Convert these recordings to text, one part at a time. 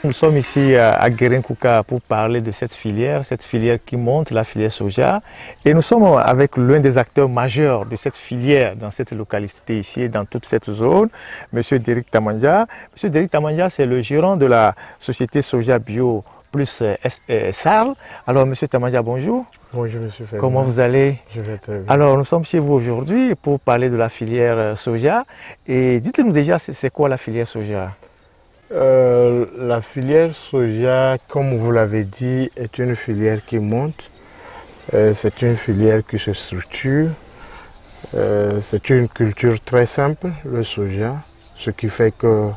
Nous sommes ici à Guérin-Kouka pour parler de cette filière qui monte, la filière soja. Et nous sommes avec l'un des acteurs majeurs de cette filière dans cette localité ici et dans toute cette zone, M. Derrick Tamandja. M. Derrick Tamandja, c'est le gérant de la société Soja Bio plus SARL. Alors, M. Tamandja, bonjour. Bonjour, M. Ferdinand. Comment vous allez? Je vais très bien. Alors, nous sommes chez vous aujourd'hui pour parler de la filière soja. Et dites-nous déjà, c'est quoi la filière soja? La filière soja, comme vous l'avez dit, est une filière qui monte. C'est une filière qui se structure. C'est une culture très simple, le soja, ce qui fait que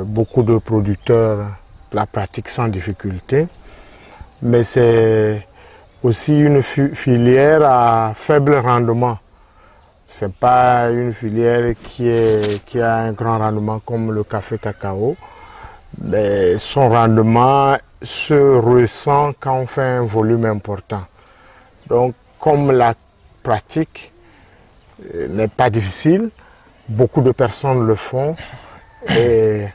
beaucoup de producteurs la pratiquent sans difficulté. Mais c'est aussi une filière à faible rendement. Ce n'est pas une filière qui a un grand rendement comme le café-cacao, mais son rendement se ressent quand on fait un volume important. Donc, comme la pratique n'est pas difficile, beaucoup de personnes le font, et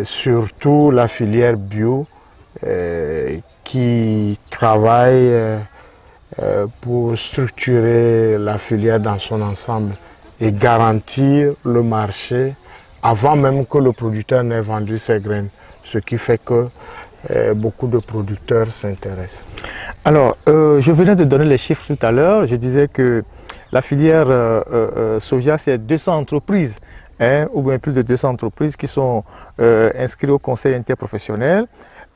surtout la filière bio qui travaille pour structurer la filière dans son ensemble et garantir le marché avant même que le producteur n'ait vendu ses graines, ce qui fait que beaucoup de producteurs s'intéressent. Alors, je venais de donner les chiffres tout à l'heure. Je disais que la filière soja, c'est 200 entreprises, ou bien plus de 200 entreprises qui sont inscrites au conseil interprofessionnel.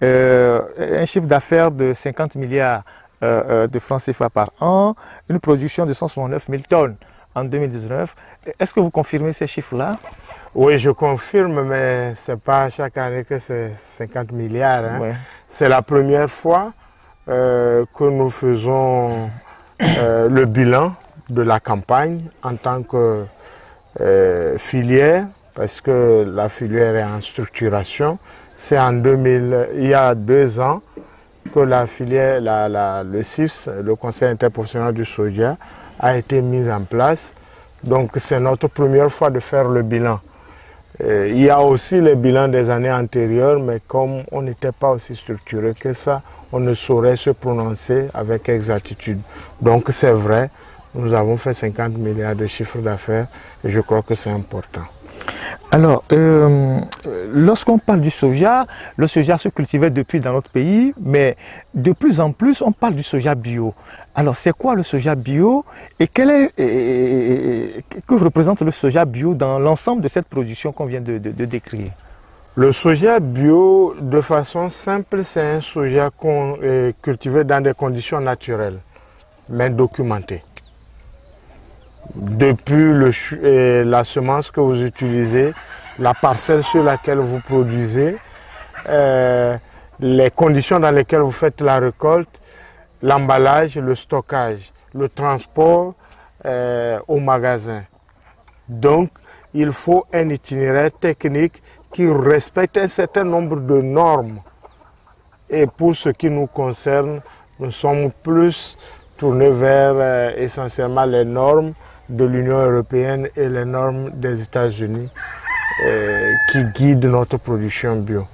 Un chiffre d'affaires de 50 milliards de francs CFA par an, une production de 169 000 tonnes en 2019. Est-ce que vous confirmez ces chiffres-là? Oui, je confirme, mais ce n'est pas chaque année que c'est 50 milliards. Hein. Ouais. C'est la première fois que nous faisons le bilan de la campagne en tant que filière, parce que la filière est en structuration. C'est il y a 2 ans, que la filière, le CIFS, le Conseil interprofessionnel du soja, a été mis en place. Donc c'est notre première fois de faire le bilan. Il y a aussi le bilan des années antérieures, mais comme on n'était pas aussi structuré que ça, on ne saurait se prononcer avec exactitude. Donc c'est vrai, nous avons fait 50 milliards de chiffre d'affaires et je crois que c'est important. Alors, lorsqu'on parle du soja, le soja se cultivait depuis dans notre pays, mais de plus en plus, on parle du soja bio. Alors, c'est quoi le soja bio et que représente le soja bio dans l'ensemble de cette production qu'on vient de décrire? Le soja bio, de façon simple, c'est un soja cultivé dans des conditions naturelles, mais documentées. Depuis la semence que vous utilisez, la parcelle sur laquelle vous produisez, les conditions dans lesquelles vous faites la récolte, l'emballage, le stockage, le transport au magasin. Donc, il faut un itinéraire technique qui respecte un certain nombre de normes. Et pour ce qui nous concerne, nous sommes plus tournés vers essentiellement les normes de l'Union européenne et les normes des États-Unis qui guident notre production bio.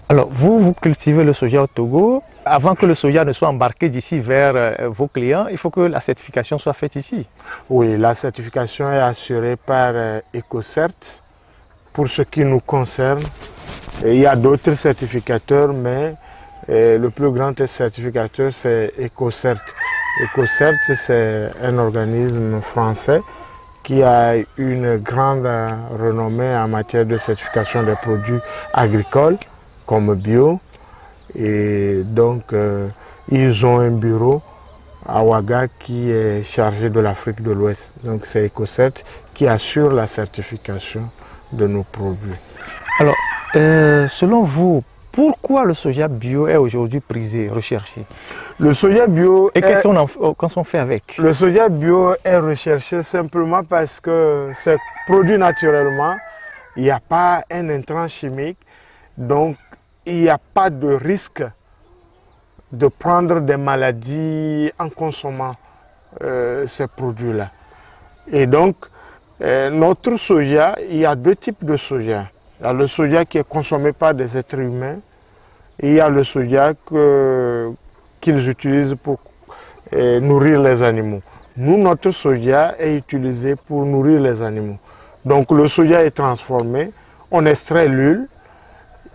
Alors, vous cultivez le soja au Togo. Avant que le soja ne soit embarqué d'ici vers vos clients, il faut que la certification soit faite ici. Oui, la certification est assurée par EcoCert. Pour ce qui nous concerne, il y a d'autres certificateurs, mais le plus grand certificateur, c'est EcoCert. EcoCert, c'est un organisme français qui a une grande renommée en matière de certification des produits agricoles comme bio. Et donc, ils ont un bureau à Ouaga qui est chargé de l'Afrique de l'Ouest. Donc, c'est EcoCert qui assure la certification de nos produits. Alors, selon vous, pourquoi le soja bio est aujourd'hui prisé, recherché? Le soja bio... Et qu'est-ce qu'on fait avec? Le soja bio est recherché simplement parce que c'est produit naturellement, il n'y a pas un intrant chimique, donc il n'y a pas de risque de prendre des maladies en consommant ces produits-là. Et donc, notre soja, il y a 2 types de soja. Il y a le soja qui est consommé par des êtres humains et il y a le soja qu'ils utilisent pour nourrir les animaux. Nous, notre soja est utilisé pour nourrir les animaux. Donc le soja est transformé, on extrait l'huile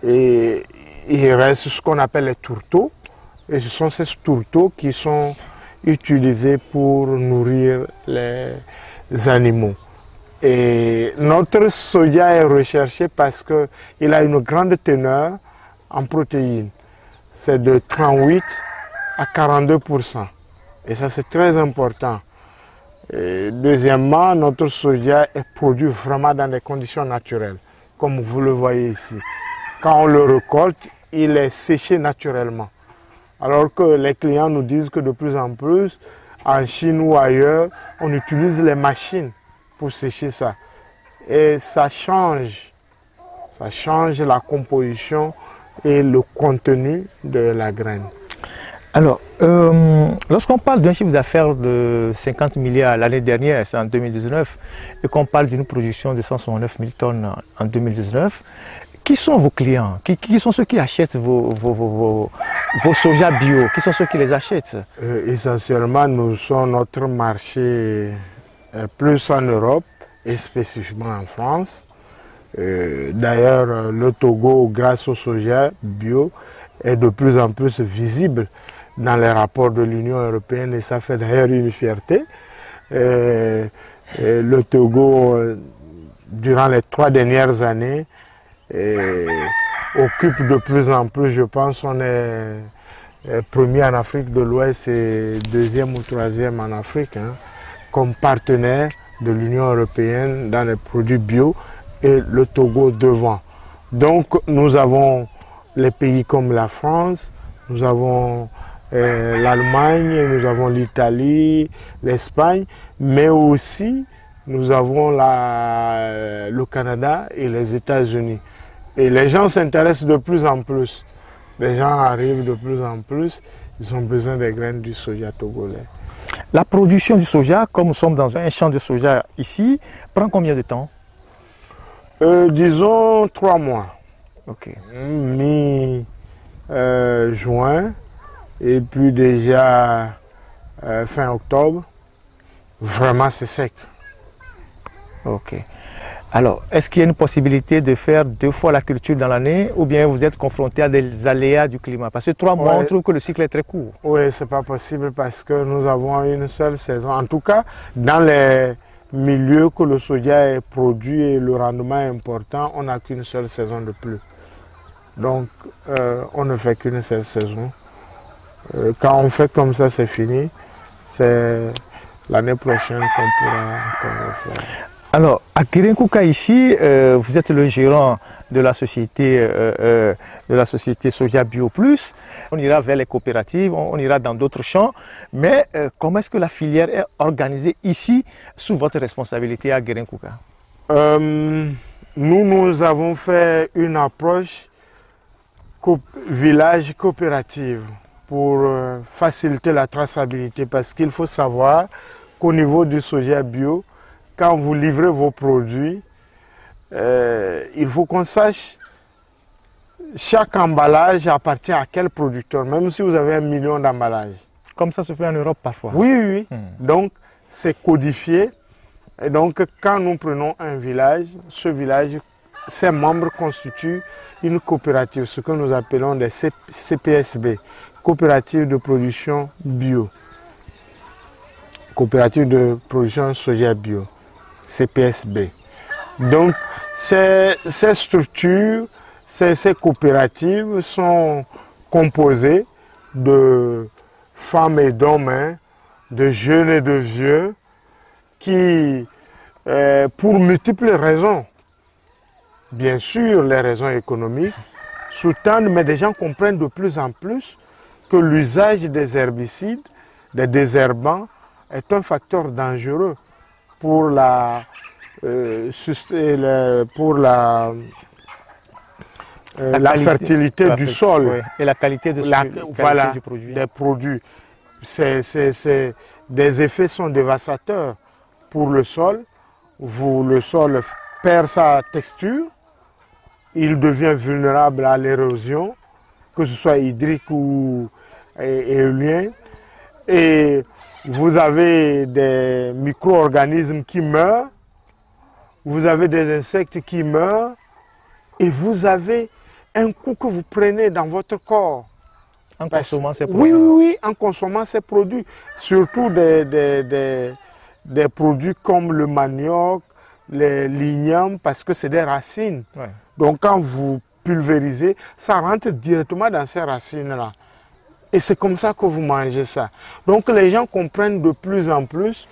et il reste ce qu'on appelle les tourteaux. Et ce sont ces tourteaux qui sont utilisés pour nourrir les animaux. Et notre soja est recherché parce qu'il a une grande teneur en protéines. C'est de 38 à 42%. Et ça, c'est très important. Et deuxièmement, notre soja est produit vraiment dans des conditions naturelles, comme vous le voyez ici. Quand on le récolte, il est séché naturellement. Alors que les clients nous disent que de plus en plus, en Chine ou ailleurs, on utilise les machines pour sécher ça. Et ça change la composition et le contenu de la graine. Alors, lorsqu'on parle d'un chiffre d'affaires de 50 milliards l'année dernière, c'est en 2019, et qu'on parle d'une production de 169 000 tonnes en 2019, qui sont vos clients? Qui sont ceux qui achètent vos soja bio? Qui sont ceux qui les achètent? Essentiellement, nous sommes notre marché plus en Europe et spécifiquement en France. D'ailleurs, le Togo, grâce au soja bio, est de plus en plus visible dans les rapports de l'Union européenne et ça fait d'ailleurs une fierté. Le Togo, durant les 3 dernières années, occupe de plus en plus, je pense, on est premier en Afrique de l'Ouest et 2e ou 3e en Afrique, hein, comme partenaire de l'Union européenne dans les produits bio et le Togo devant. Donc nous avons les pays comme la France, nous avons l'Allemagne, nous avons l'Italie, l'Espagne, mais aussi nous avons le Canada et les États-Unis. Et les gens s'intéressent de plus en plus. Les gens arrivent de plus en plus, ils ont besoin des graines du soja togolais. La production du soja, comme nous sommes dans un champ de soja ici, prend combien de temps? Disons 3 mois. Ok. Mi-juin et puis déjà fin octobre, vraiment c'est sec. Ok. Alors, est-ce qu'il y a une possibilité de faire 2 fois la culture dans l'année ou bien vous êtes confronté à des aléas du climat? Parce que 3 mois, on trouve que le cycle est très court. Oui, ce n'est pas possible parce que nous avons une seule saison. En tout cas, dans les milieux que le soja est produit et le rendement est important, on n'a qu'une seule saison de pluie. Donc, on ne fait qu'une seule saison. Quand on fait comme ça, c'est fini. C'est l'année prochaine qu'on pourra faire. Alors, à Girinkuka ici, vous êtes le gérant de la société Soja Bio Plus. On ira vers les coopératives, on ira dans d'autres champs. Mais comment est-ce que la filière est organisée ici, sous votre responsabilité à Girinkuka? Nous avons fait une approche village coopérative pour faciliter la traçabilité. Parce qu'il faut savoir qu'au niveau du soja bio, quand vous livrez vos produits, il faut qu'on sache chaque emballage appartient à quel producteur, même si vous avez 1 million d'emballages. Comme ça se fait en Europe parfois. Oui. Donc, c'est codifié. Et donc, quand nous prenons un village, ce village, ses membres constituent une coopérative, ce que nous appelons des CPSB, coopérative de production bio. Coopérative de production soja bio. CPSB. Donc, ces structures, ces coopératives sont composées de femmes et d'hommes, hein, de jeunes et de vieux, qui, pour multiples raisons, bien sûr les raisons économiques, sous-tendent, mais les gens comprennent de plus en plus que l'usage des herbicides, des désherbants, est un facteur dangereux pour la fertilité du sol, oui, et la qualité, du produit. Des produits. Des effets sont dévastateurs pour le sol. Le sol perd sa texture il devient vulnérable à l'érosion, que ce soit hydrique ou éolien. Et vous avez des micro-organismes qui meurent, vous avez des insectes qui meurent, et vous avez un coup que vous prenez dans votre corps. En consommant ces produits. Oui, en consommant ces produits. Surtout des produits comme le manioc, les lignames, parce que c'est des racines. Ouais. Donc quand vous pulvérisez, ça rentre directement dans ces racines-là. Et c'est comme ça que vous mangez ça. Donc les gens comprennent de plus en plus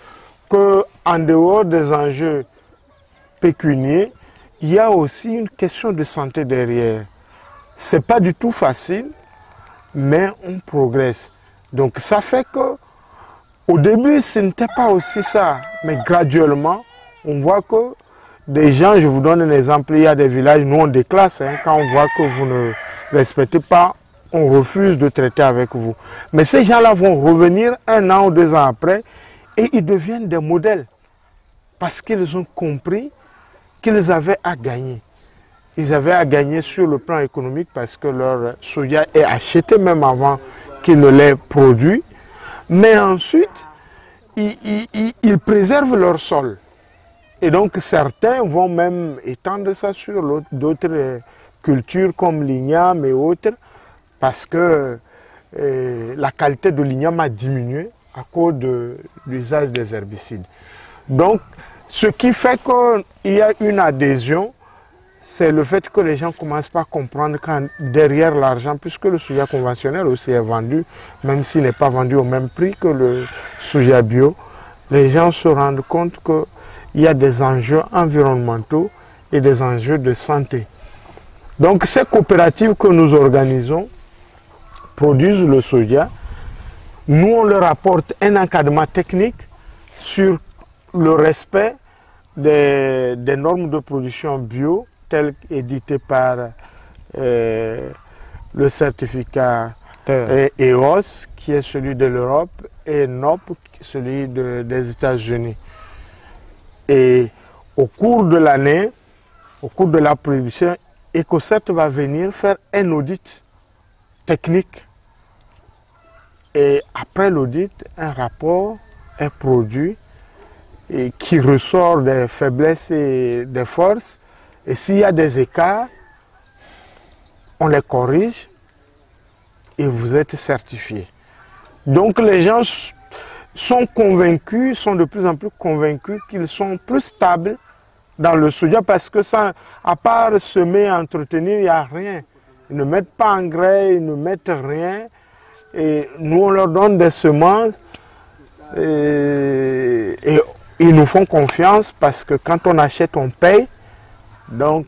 qu'en dehors des enjeux pécuniers, il y a aussi une question de santé derrière. Ce n'est pas du tout facile, mais on progresse. Donc ça fait que au début, ce n'était pas aussi ça, mais graduellement, on voit que des gens, je vous donne un exemple, il y a des villages, nous on déclasse, hein, quand on voit que vous ne respectez pas, on refuse de traiter avec vous. Mais ces gens-là vont revenir 1 an ou 2 ans après et ils deviennent des modèles parce qu'ils ont compris qu'ils avaient à gagner. Ils avaient à gagner sur le plan économique parce que leur soja est acheté même avant qu'ils ne l'aient produit. Mais ensuite, ils préservent leur sol. Et donc certains vont même étendre ça sur d'autres cultures comme l'igname et autres, parce que la qualité de l'igname a diminué à cause de l'usage des herbicides. Donc, ce qui fait qu'il y a une adhésion, c'est le fait que les gens commencent pas à comprendre quand derrière l'argent, puisque le soja conventionnel aussi est vendu, même s'il n'est pas vendu au même prix que le soja bio, les gens se rendent compte qu'il y a des enjeux environnementaux et des enjeux de santé. Donc ces coopératives que nous organisons produisent le soja. Nous, on leur apporte un encadrement technique sur le respect des normes de production bio telles éditées par le certificat EOS, qui est celui de l'Europe, et NOP, celui des États-Unis. Et au cours de l'année, au cours de la production, EcoCert va venir faire un audit technique. Et après l'audit, un rapport est produit et qui ressort des faiblesses et des forces. Et s'il y a des écarts, on les corrige et vous êtes certifié. Donc les gens sont convaincus, sont de plus en plus convaincus qu'ils sont plus stables dans le soja parce que ça, à part semer, entretenir, il n'y a rien. Ils ne mettent pas engrais, ils ne mettent rien. Et nous, on leur donne des semences et ils nous font confiance parce que quand on achète, on paye. Donc,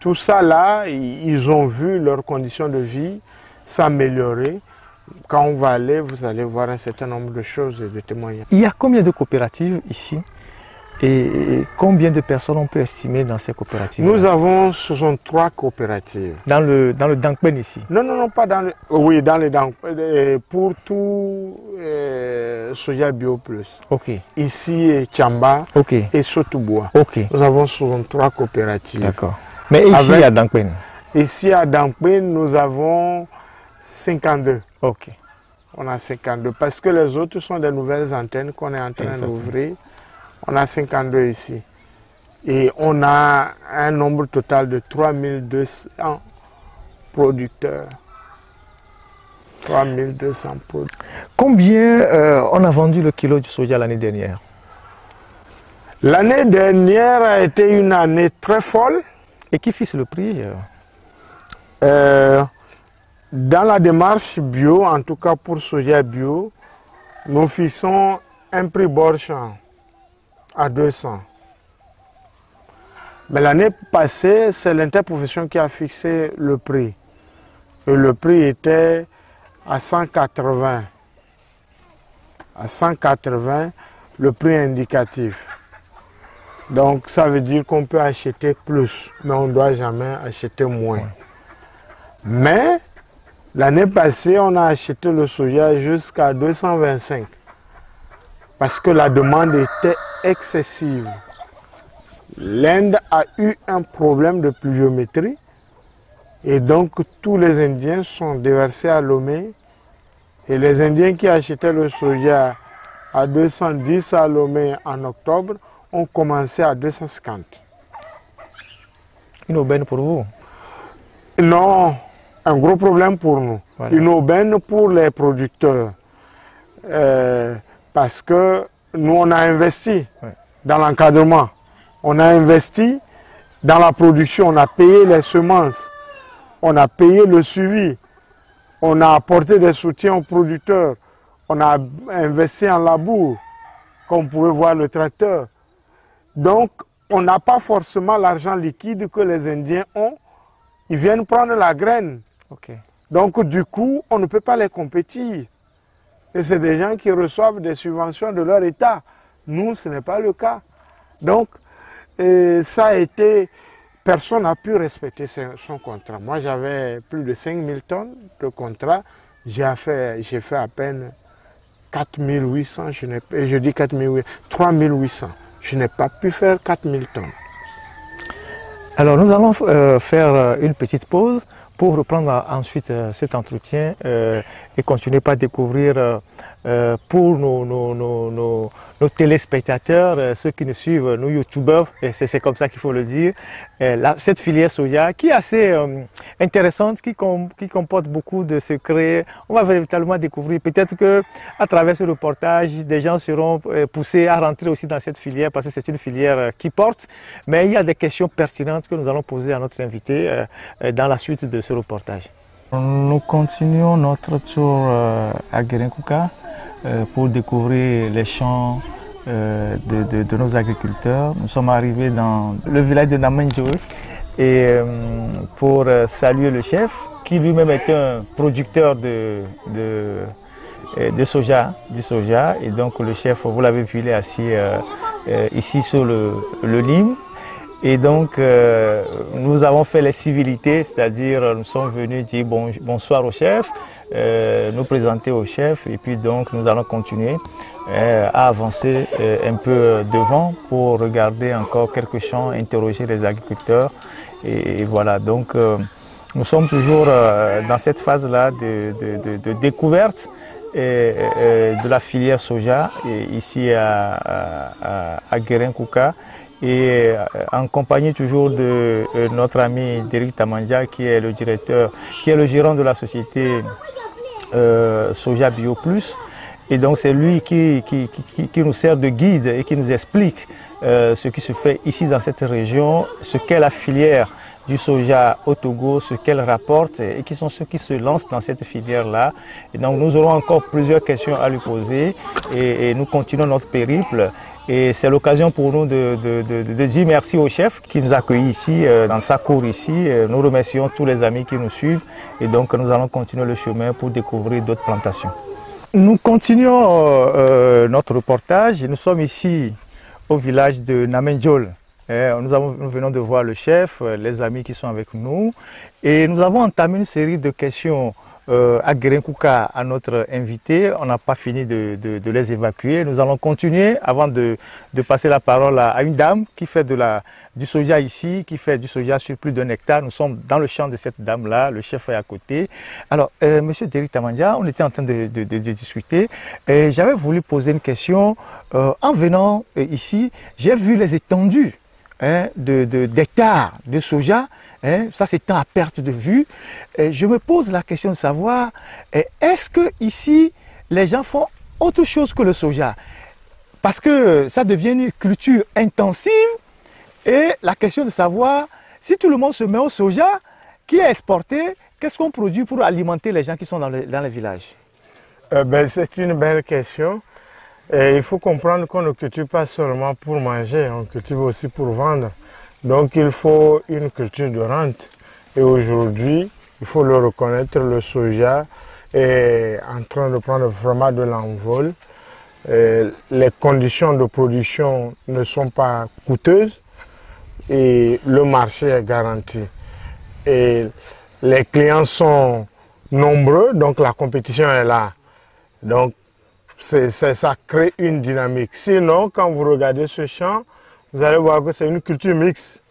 tout ça là, ils ont vu leurs conditions de vie s'améliorer. Quand on va aller, vous allez voir un certain nombre de choses et de témoignages. Il y a combien de coopératives ici et combien de personnes on peut estimer dans ces coopératives? Nous avons 63 coopératives. Dans le Dankpen ici? Non, pas dans le... Oui, dans le Dankpen, pour tout Soja Bio Plus. Ok. Ici, Tchamba et Sotubois. Ok. Nous avons 63 coopératives. D'accord. Mais ici, à Dankpen? Ici, à Dankpen, nous avons 52. Ok. On a 52 parce que les autres sont des nouvelles antennes qu'on est en train d'ouvrir. On a 52 ici. Et on a un nombre total de 3200 producteurs. 3200 producteurs. Combien on a vendu le kilo du soja l'année dernière? L'année dernière a été une année très folle. Et qui fixe le prix? Dans la démarche bio, en tout cas pour soja bio, nous fixons un prix borchant à 200. Mais l'année passée, c'est l'interprofession qui a fixé le prix. Et le prix était à 180. À 180, le prix indicatif. Donc ça veut dire qu'on peut acheter plus, mais on ne doit jamais acheter moins. Mais l'année passée, on a acheté le soja jusqu'à 225 parce que la demande était excessive. L'Inde a eu un problème de pluviométrie Et donc tous les Indiens sont déversés à Lomé. Et les Indiens qui achetaient le soja à 210 à Lomé en octobre ont commencé à 250. Une aubaine pour vous? Non, un gros problème pour nous. Voilà. Une aubaine pour les producteurs. Parce que nous, on a investi dans l'encadrement. On a investi dans la production. On a payé les semences. On a payé le suivi. On a apporté des soutiens aux producteurs. On a investi en labour, comme vous pouvez voir le tracteur. Donc, on n'a pas forcément l'argent liquide que les Indiens ont. Ils viennent prendre la graine. Okay. Donc, du coup, on ne peut pas les compétir. Et c'est des gens qui reçoivent des subventions de leur État. Nous, ce n'est pas le cas. Donc, ça a été... Personne n'a pu respecter son contrat. Moi, j'avais plus de 5000 tonnes de contrat. J'ai fait à peine 4800. Je dis 4800, 3800. Je n'ai pas pu faire 4000 tonnes. Alors, nous allons faire une petite pause pour reprendre ensuite cet entretien et continuer par découvrir pour nos téléspectateurs, ceux qui nous suivent, nos youtubeurs, et c'est comme ça qu'il faut le dire, cette filière soja qui est assez intéressante, qui comporte beaucoup de secrets. On va véritablement découvrir, peut-être qu'à travers ce reportage, des gens seront poussés à rentrer aussi dans cette filière parce que c'est une filière qui porte, mais il y a des questions pertinentes que nous allons poser à notre invité dans la suite de ce reportage. Nous continuons notre tour à Guérin-Kouka pour découvrir les champs de nos agriculteurs. Nous sommes arrivés dans le village de Namenjoul et pour saluer le chef qui lui-même est un producteur de soja, du soja. Et donc le chef, vous l'avez vu, il est assis ici sur le Nîmes. Et donc, nous avons fait les civilités, c'est-à-dire nous sommes venus dire bonsoir au chef, nous présenter au chef, et puis donc nous allons continuer à avancer un peu devant pour regarder encore quelques champs, interroger les agriculteurs. Et voilà, donc nous sommes toujours dans cette phase-là de découverte de la filière soja, ici à Guérin-Kouka. Et en compagnie toujours de notre ami Derrick Tamandja, qui est le directeur, qui est le gérant de la société Soja Bio Plus. Et donc c'est lui qui nous sert de guide et qui nous explique ce qui se fait ici dans cette région, ce qu'est la filière du soja au Togo, ce qu'elle rapporte et qui sont ceux qui se lancent dans cette filière-là. Et donc nous aurons encore plusieurs questions à lui poser et nous continuons notre périple. Et c'est l'occasion pour nous de dire merci au chef qui nous a accueillis ici, dans sa cour ici. Nous remercions tous les amis qui nous suivent et donc nous allons continuer le chemin pour découvrir d'autres plantations. Nous continuons notre reportage. Nous sommes ici au village de Namenjoul. Nous venons de voir le chef, les amis qui sont avec nous et nous avons entamé une série de questions à Guérin-Kouka à notre invité. On n'a pas fini de les évacuer. Nous allons continuer avant de passer la parole à une dame qui fait du soja ici, qui fait du soja sur plus d'1 hectare. Nous sommes dans le champ de cette dame-là, le chef est à côté. Alors, monsieur Derrick Tamandja, on était en train de discuter et j'avais voulu poser une question. En venant ici, j'ai vu les étendues d'hectares de soja. Ça s'étend à perte de vue. Je me pose la question de savoir, est-ce que ici les gens font autre chose que le soja? Parce que ça devient une culture intensive et la question de savoir, si tout le monde se met au soja qui est exporté, qu'est-ce qu'on produit pour alimenter les gens qui sont dans les villages? C'est une belle question. Et il faut comprendre qu'on ne cultive pas seulement pour manger, on cultive aussi pour vendre. Donc il faut une culture de rente. Et aujourd'hui, il faut le reconnaître, le soja est en train de prendre vraiment de l'envol. Les conditions de production ne sont pas coûteuses et le marché est garanti. Et les clients sont nombreux, donc la compétition est là. Donc ça crée une dynamique. Sinon, quand vous regardez ce champ, vous allez voir que c'est une culture mixte.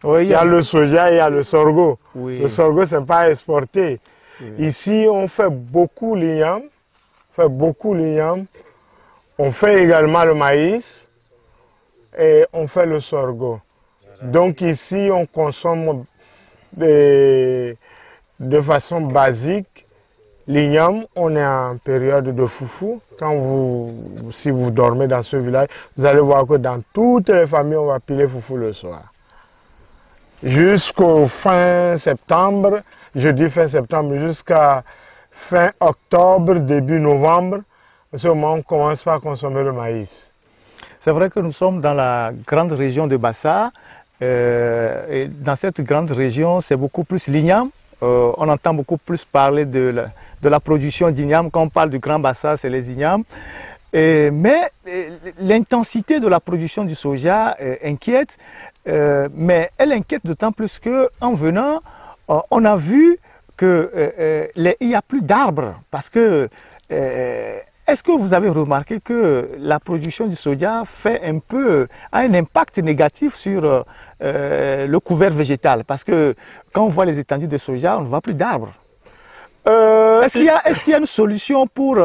Oui, il y a le soja et il y a le sorgho. Oui. Le sorgho, ce n'est pas exporté. Oui. Ici, on fait beaucoup l'igname. On fait également le maïs et on fait le sorgho. Donc ici, on consomme de façon basique l'igname. On est en période de foufou. Si vous dormez dans ce village, vous allez voir que dans toutes les familles, on va piler foufou le soir. Jusqu'au fin septembre, je dis fin septembre, jusqu'à fin octobre, début novembre, à ce moment, on commence à consommer le maïs. C'est vrai que nous sommes dans la grande région de Bassa. Et dans cette grande région, c'est beaucoup plus l'igname. On entend beaucoup plus parler de la production d'igname. Quand on parle du Grand Bassa, c'est les ignames. Mais l'intensité de la production du soja inquiète. Mais elle inquiète d'autant plus qu'en venant, on a vu qu'il n'y a plus d'arbres. Parce que, est-ce que vous avez remarqué que la production du soja a un impact négatif sur le couvert végétal? Parce que quand on voit les étendues de soja, on ne voit plus d'arbres. Est-ce qu'il y a une solution pour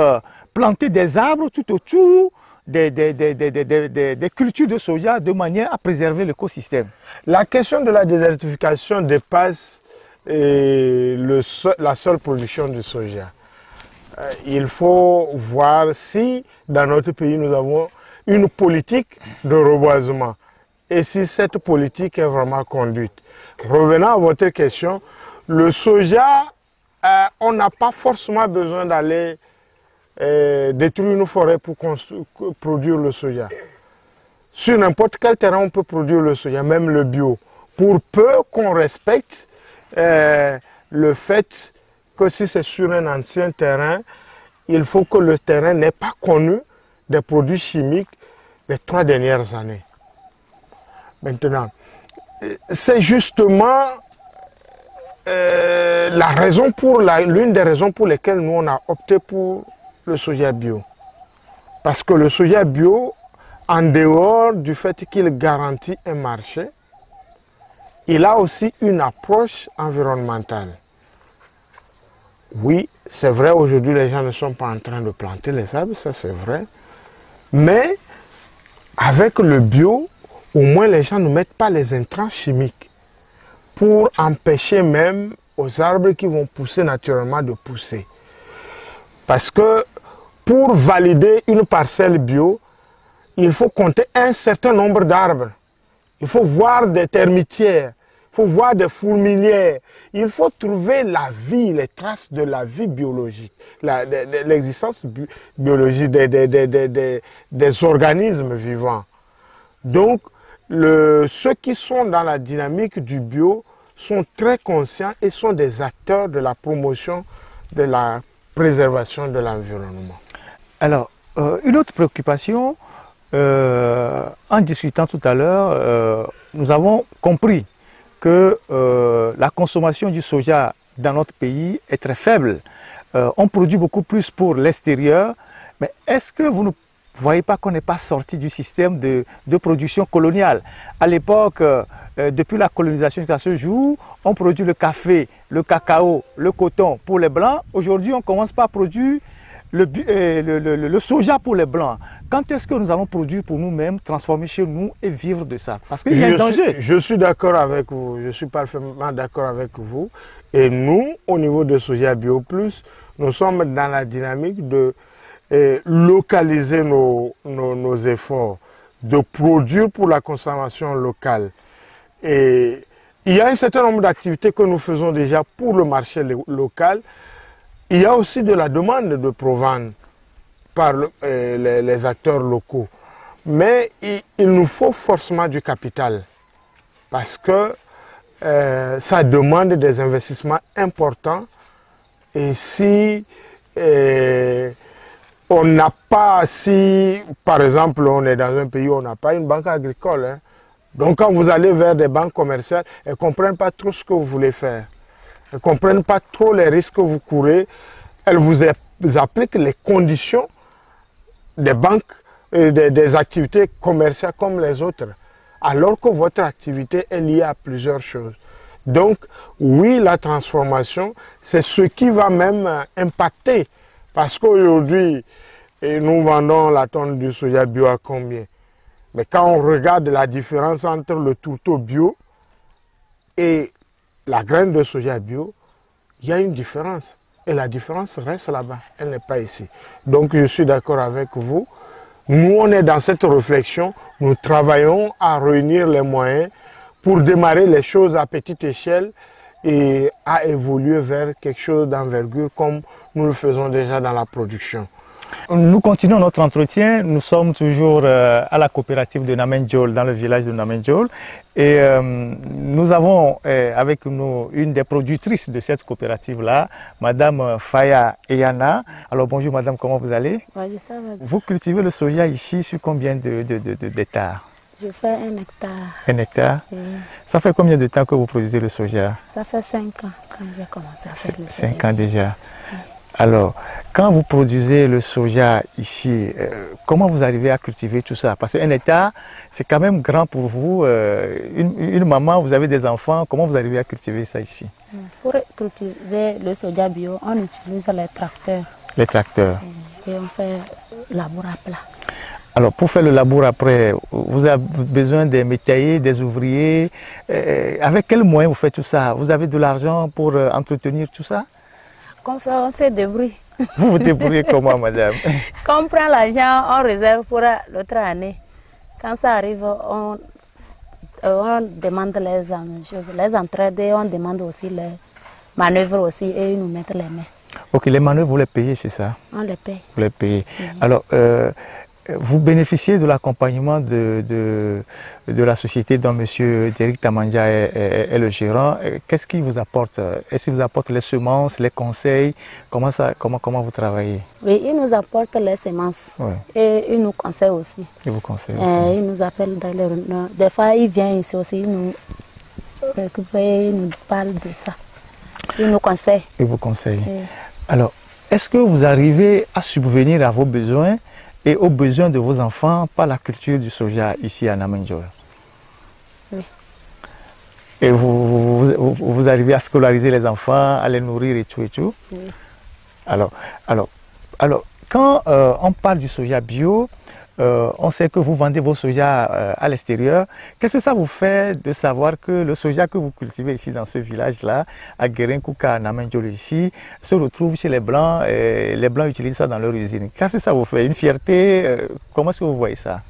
planter des arbres tout autour des cultures de soja de manière à préserver l'écosystème? La question de la désertification dépasse la seule production du soja. Il faut voir si dans notre pays nous avons une politique de reboisement et si cette politique est vraiment conduite. Revenant à votre question, le soja, on n'a pas forcément besoin d'aller détruire une forêt pour produire le soja. Sur n'importe quel terrain, on peut produire le soja, même le bio, pour peu qu'on respecte le fait que si c'est sur un ancien terrain, il faut que le terrain n'ait pas connu des produits chimiques les 3 dernières années. Maintenant, c'est justement l'une des raisons pour lesquelles nous on a opté pour le soja bio. Parce que le soja bio, en dehors du fait qu'il garantit un marché, il a aussi une approche environnementale. Oui, c'est vrai, aujourd'hui les gens ne sont pas en train de planter les arbres, ça c'est vrai. Mais avec le bio, au moins les gens ne mettent pas les intrants chimiques pour empêcher même aux arbres qui vont pousser naturellement de pousser. Parce que pour valider une parcelle bio, il faut compter un certain nombre d'arbres. Il faut voir des termitières, il faut voir des fourmilières. Il faut trouver la vie, les traces de la vie biologique, l'existence biologique des organismes vivants. Donc, ceux qui sont dans la dynamique du bio sont très conscients et sont des acteurs de la promotion, de la préservation de l'environnement. Alors, une autre préoccupation, en discutant tout à l'heure, nous avons compris que la consommation du soja dans notre pays est très faible. On produit beaucoup plus pour l'extérieur, mais est-ce que vous ne voyez pas qu'on n'est pas sorti du système de production coloniale? À l'époque, depuis la colonisation jusqu'à ce jour, on produit le café, le cacao, le coton pour les Blancs. Aujourd'hui, on commence par produire le soja pour les Blancs. Quand est-ce que nous allons produire pour nous-mêmes, transformer chez nous et vivre de ça? Parce qu'il y a un danger. Je suis d'accord avec vous, je suis parfaitement d'accord avec vous. Et nous, au niveau de Soja Bio Plus, nous sommes dans la dynamique de localiser nos efforts, de produire pour la consommation locale. Et il y a un certain nombre d'activités que nous faisons déjà pour le marché local. Il y a aussi de la demande de provendre par les acteurs locaux. Mais il nous faut forcément du capital parce que ça demande des investissements importants. Et si on n'a pas, par exemple on est dans un pays où on n'a pas une banque agricole, hein, donc quand vous allez vers des banques commerciales, elles ne comprennent pas trop ce que vous voulez faire. Elles ne comprennent pas trop les risques que vous courez. Elles vous appliquent les conditions des banques, des activités commerciales comme les autres. alors que votre activité est liée à plusieurs choses. Donc, oui, la transformation, c'est ce qui va même impacter. Parce qu'aujourd'hui, nous vendons la tonne du soja bio à combien? Mais quand on regarde la différence entre le tourteau bio et la graine de soja bio, il y a une différence. Et la différence reste là-bas, elle n'est pas ici. Donc, je suis d'accord avec vous. Nous, on est dans cette réflexion, nous travaillons à réunir les moyens pour démarrer les choses à petite échelle et à évoluer vers quelque chose d'envergure comme nous le faisons déjà dans la production. Nous continuons notre entretien. Nous sommes toujours à la coopérative de Namenjol, dans le village de Namenjol. Et nous avons avec nous une des productrices de cette coopérative-là, Madame Faya Eyana. Alors bonjour Madame, comment vous allez? Oui, ça va. Vous cultivez le soja ici sur combien d'hectares? Je fais 1 hectare. 1 hectare? Oui. Ça fait combien de temps que vous produisez le soja? Ça fait 5 ans quand j'ai commencé à faire le soja. 5 ans déjà. Oui. Alors, quand vous produisez le soja ici, comment vous arrivez à cultiver tout ça? Parce qu'un hectare, c'est quand même grand pour vous. Une maman, vous avez des enfants, comment vous arrivez à cultiver ça ici? Pour cultiver le soja bio, on utilise les tracteurs. Les tracteurs. Et on fait labour à plat. Alors, pour faire le labour après, vous avez besoin des métayers, des ouvriers. Avec quels moyens vous faites tout ça? Vous avez de l'argent pour entretenir tout ça? On se débrouille. Vous vous débrouillez comment, madame? Quand on prend l'argent, on réserve pour l'autre année. Quand ça arrive, on demande les entraides et on demande aussi les manœuvres aussi et ils nous mettent les mains. Ok, les manœuvres, vous les payez, c'est ça? On les paye. Vous les payez. Alors, vous bénéficiez de l'accompagnement de la société dont M. Derrick Tamandja est le gérant. Qu'est-ce qu'il vous apporte? Est-ce qu'il vous apporte les semences, les conseils? Comment vous travaillez? Oui, il nous apporte les semences. Oui. Et il nous conseille aussi. Il vous conseille aussi. Il nous appelle dans les réunions. Des fois, il vient ici aussi, il nous récupère, il nous parle de ça. Il nous conseille. Il vous conseille. Oui. Alors, est-ce que vous arrivez à subvenir à vos besoins et aux besoins de vos enfants par la culture du soja ici à Namenjol? Oui. Et vous arrivez à scolariser les enfants, à les nourrir et tout et tout? Oui. Alors quand on parle du soja bio, on sait que vous vendez vos soja à l'extérieur. Qu'est-ce que ça vous fait de savoir que le soja que vous cultivez ici dans ce village-là, à Guérin-Kouka, à Namenjol ici, se retrouve chez les Blancs et les Blancs utilisent ça dans leur usine? Qu'est-ce que ça vous fait? Une fierté? Comment est-ce que vous voyez ça?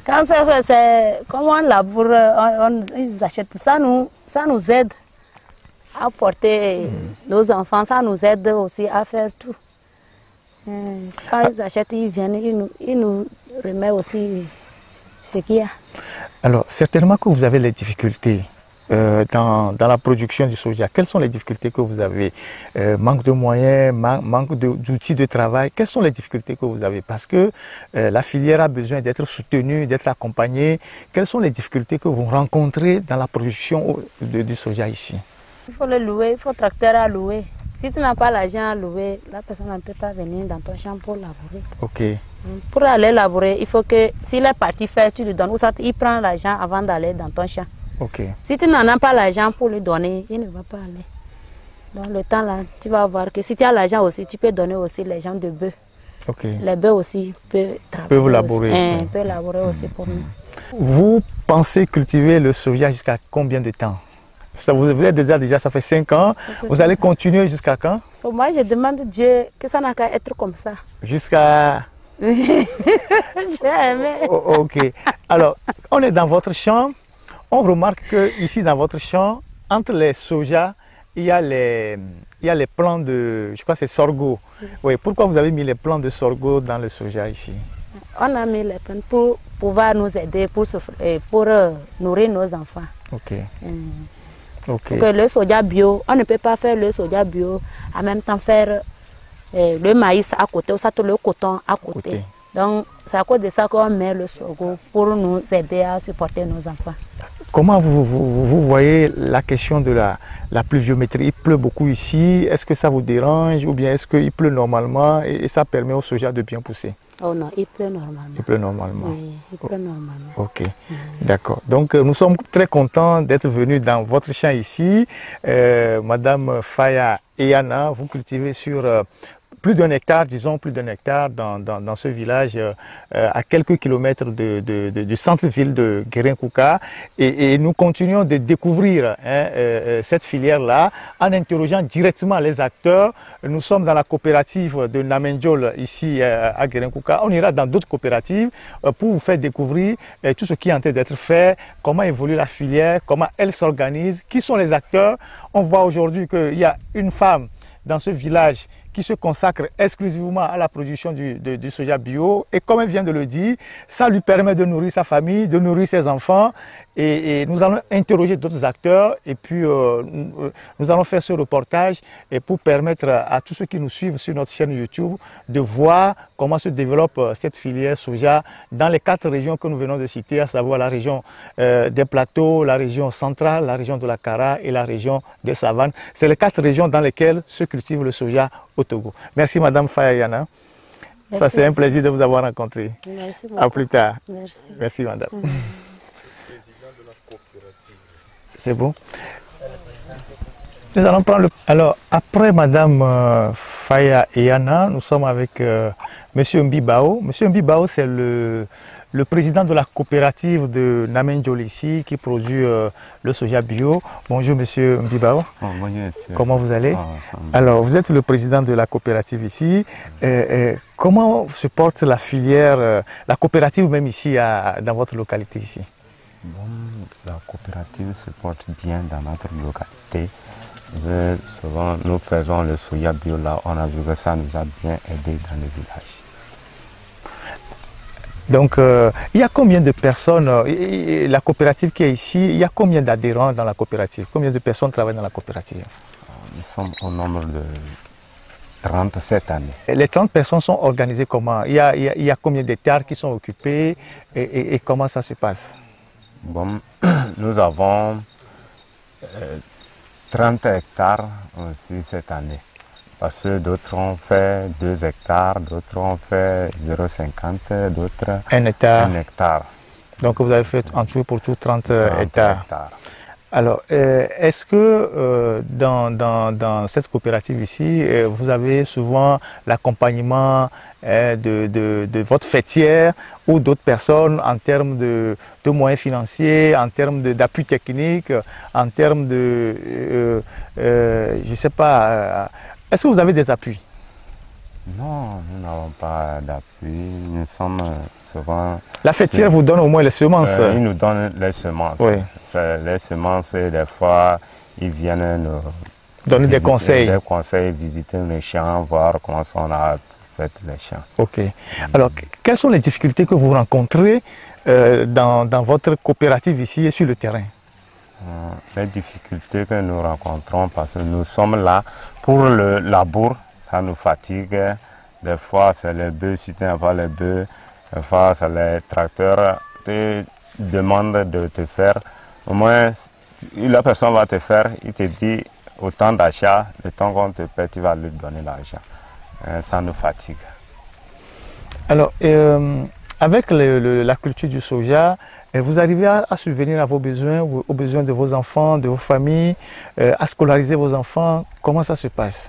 Quand ça fait, c'est comment on laboure, ils achètent ça, nous aide à porter nos enfants, ça nous aide aussi à faire tout. Quand ils achètent, ils viennent, ils nous remettent aussi ce qu'il y a. Alors, certainement que vous avez les difficultés dans la production du soja. Quelles sont les difficultés que vous avez? Manque de moyens, manque d'outils de travail. Quelles sont les difficultés que vous avez? Parce que la filière a besoin d'être soutenue, d'être accompagnée. Quelles sont les difficultés que vous rencontrez dans la production du soja ici? Il faut le louer, il faut tracteur à louer. Si tu n'as pas l'argent à louer, la personne ne peut pas venir dans ton champ pour labourer. Ok. Pour aller labourer, il faut que s'il est parti faire, tu lui donnes. Ou ça, il prend l'argent avant d'aller dans ton champ. Ok. Si tu n'en as pas l'argent pour lui donner, il ne va pas aller. Dans le temps là, tu vas voir que si tu as l'argent aussi, tu peux donner aussi les gens de bœufs. Ok. Les bœufs aussi peuvent travailler. Peuvent labourer. Peuvent labourer aussi pour nous. Vous pensez cultiver le soja jusqu'à combien de temps? Vous êtes déjà, ça fait 5 ans. Vous allez continuer jusqu'à quand? Pour moi, je demande Dieu que ça n'a qu'à être comme ça. Jusqu'à... J'ai aimé. Ok. Alors, on est dans votre champ. On remarque que ici dans votre champ, entre les sojas, il y a les plants de, je crois que c'est sorgho. Oui. Pourquoi vous avez mis les plants de sorgho dans le soja ici? On a mis les plants pour pouvoir nous aider, pour nourrir nos enfants. Ok. Okay. Que le soja bio, on ne peut pas faire le soja bio en même temps faire le maïs à côté ou ça le coton à côté. Donc c'est à cause de ça qu'on met le sorgho pour nous aider à supporter nos enfants. Comment vous voyez la question de la pluviométrie? Il pleut beaucoup ici, est-ce que ça vous dérange ou bien est-ce qu'il pleut normalement et ça permet au soja de bien pousser? Oh non, il pleut normalement. Il pleut normalement. Oui, il pleut normalement. Ok, d'accord. Donc nous sommes très contents d'être venus dans votre champ ici. Madame Faya Eyana, vous cultivez sur plus d'un hectare, disons plus d'un hectare dans ce village à quelques kilomètres du centre-ville de Guérin-Kouka et nous continuons de découvrir cette filière-là en interrogeant directement les acteurs. Nous sommes dans la coopérative de Namendjol ici à Guérin-Kouka. On ira dans d'autres coopératives pour vous faire découvrir tout ce qui est en train d'être fait, comment évolue la filière, comment elle s'organise, qui sont les acteurs. On voit aujourd'hui qu'il y a une femme dans ce village qui se consacre exclusivement à la production du soja bio et comme elle vient de le dire, ça lui permet de nourrir sa famille, de nourrir ses enfants et nous allons interroger d'autres acteurs et puis nous allons faire ce reportage et pour permettre à tous ceux qui nous suivent sur notre chaîne YouTube de voir comment se développe cette filière soja dans les 4 régions que nous venons de citer, à savoir la région des plateaux, la région centrale, la région de la Kara et la région des savanes. C'est les 4 régions dans lesquelles se cultive le soja au Togo. Merci Madame Faya Eyana. Ça c'est un plaisir de vous avoir rencontré. Merci beaucoup. À plus tard. Merci. Merci Madame. C'est bon. Nous allons prendre le... Alors après Madame Faya Eyana, nous sommes avec Monsieur Mbibao. Monsieur Mbibao c'est le président de la coopérative de Namendjol ici qui produit le soja bio. Bonjour Monsieur Mbibao. Bonjour monsieur. Comment vous allez? Alors vous êtes le président de la coopérative ici. Comment se porte la filière, la coopérative même ici dans votre localité ici? Bon, la coopérative se porte bien dans notre localité. Souvent nous faisons le soja bio là, on a vu que ça nous a bien aidé dans le village. Donc, il y a combien de personnes, la coopérative qui est ici, il y a combien d'adhérents dans la coopérative? Combien de personnes travaillent dans la coopérative? Nous sommes au nombre de 30 cette année. Les 30 personnes sont organisées comment? Il y a combien d'hectares qui sont occupés et comment ça se passe? Bon, nous avons 30 hectares aussi cette année. Parce que d'autres ont fait 2 hectares, d'autres ont fait 0,50, d'autres 1 hectare. 1 hectare. Donc vous avez fait en tout pour tout 30 hectares. Alors, est-ce que dans cette coopérative ici, vous avez souvent l'accompagnement de votre fêtière ou d'autres personnes en termes de moyens financiers, en termes d'appui technique, en termes de, je ne sais pas, est-ce que vous avez des appuis? Non, nous n'avons pas d'appui. Nous sommes souvent... La fêtière vous donne au moins les semences? Ils nous donnent les semences. Oui. Les semences, et des fois, ils viennent nous donner des conseils. Des conseils, visiter les champs, voir comment on a fait les champs. Ok. Alors, quelles sont les difficultés que vous rencontrez dans votre coopérative ici et sur le terrain? Les difficultés que nous rencontrons, parce que nous sommes là pour le labour, ça nous fatigue. Des fois, c'est les bœufs, si tu n'as pas les bœufs, des fois, c'est les tracteurs te demandent de te faire. Au moins, la personne va te faire, il te dit autant d'achat, le temps qu'on te paie, tu vas lui donner l'argent. Ça nous fatigue. Alors, avec la culture du soja, vous arrivez à subvenir à vos besoins, aux besoins de vos enfants, de vos familles, à scolariser vos enfants. Comment ça se passe?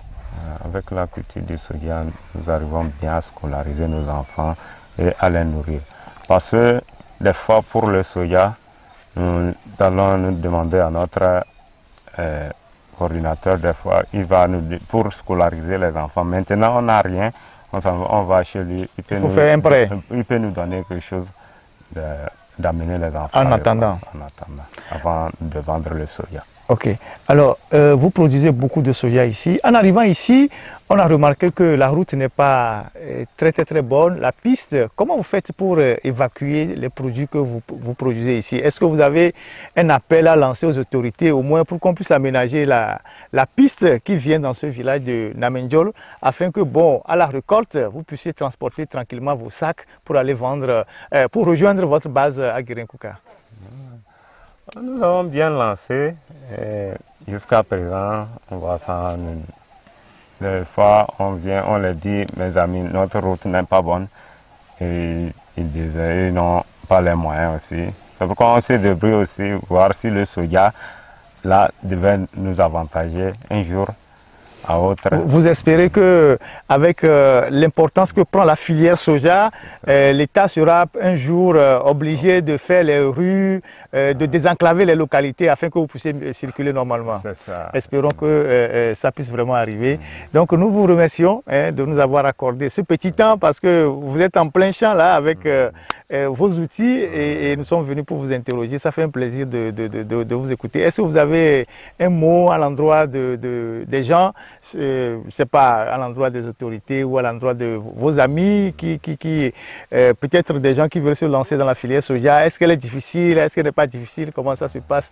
Avec la culture du soja, nous arrivons bien à scolariser nos enfants et à les nourrir. Parce que des fois, pour le soja, nous allons nous demander à notre coordinateur, des fois, il va nous pour scolariser les enfants. Maintenant, on n'a rien, on va chez lui. Il faut faire un prêt. Il peut nous donner quelque chose d'amener les enfants. En attendant, avant de vendre le soja. Ok. Alors, vous produisez beaucoup de soja ici. En arrivant ici, on a remarqué que la route n'est pas très bonne. La piste, comment vous faites pour évacuer les produits que vous produisez ici? Est-ce que vous avez un appel à lancer aux autorités, au moins pour qu'on puisse aménager la piste qui vient dans ce village de Namendjol, afin que, bon, à la récolte, vous puissiez transporter tranquillement vos sacs pour aller vendre, pour rejoindre votre base à Guérin-Kouka? Nous avons bien lancé. Jusqu'à présent, on voit ça. Des fois, on vient, on leur dit, mes amis, notre route n'est pas bonne. Et ils disaient, ils n'ont pas les moyens aussi. C'est pourquoi on se débrouille aussi, voir si le soja, là, devait nous avantager un jour à autre. Vous espérez que, avec l'importance que prend la filière soja, l'État sera un jour obligé de faire les rues, de désenclaver les localités afin que vous puissiez circuler normalement. C'est ça. Espérons que ça puisse vraiment arriver. Donc nous vous remercions de nous avoir accordé ce petit temps parce que vous êtes en plein champ là avec vos outils et nous sommes venus pour vous interroger. Ça fait un plaisir de vous écouter. Est-ce que vous avez un mot à l'endroit des gens, je ne sais pas, à l'endroit des autorités ou à l'endroit de vos amis, peut-être des gens qui veulent se lancer dans la filière soja? Est-ce qu'elle est difficile? Est-ce qu'elle n'est pas difficile? Comment ça se passe?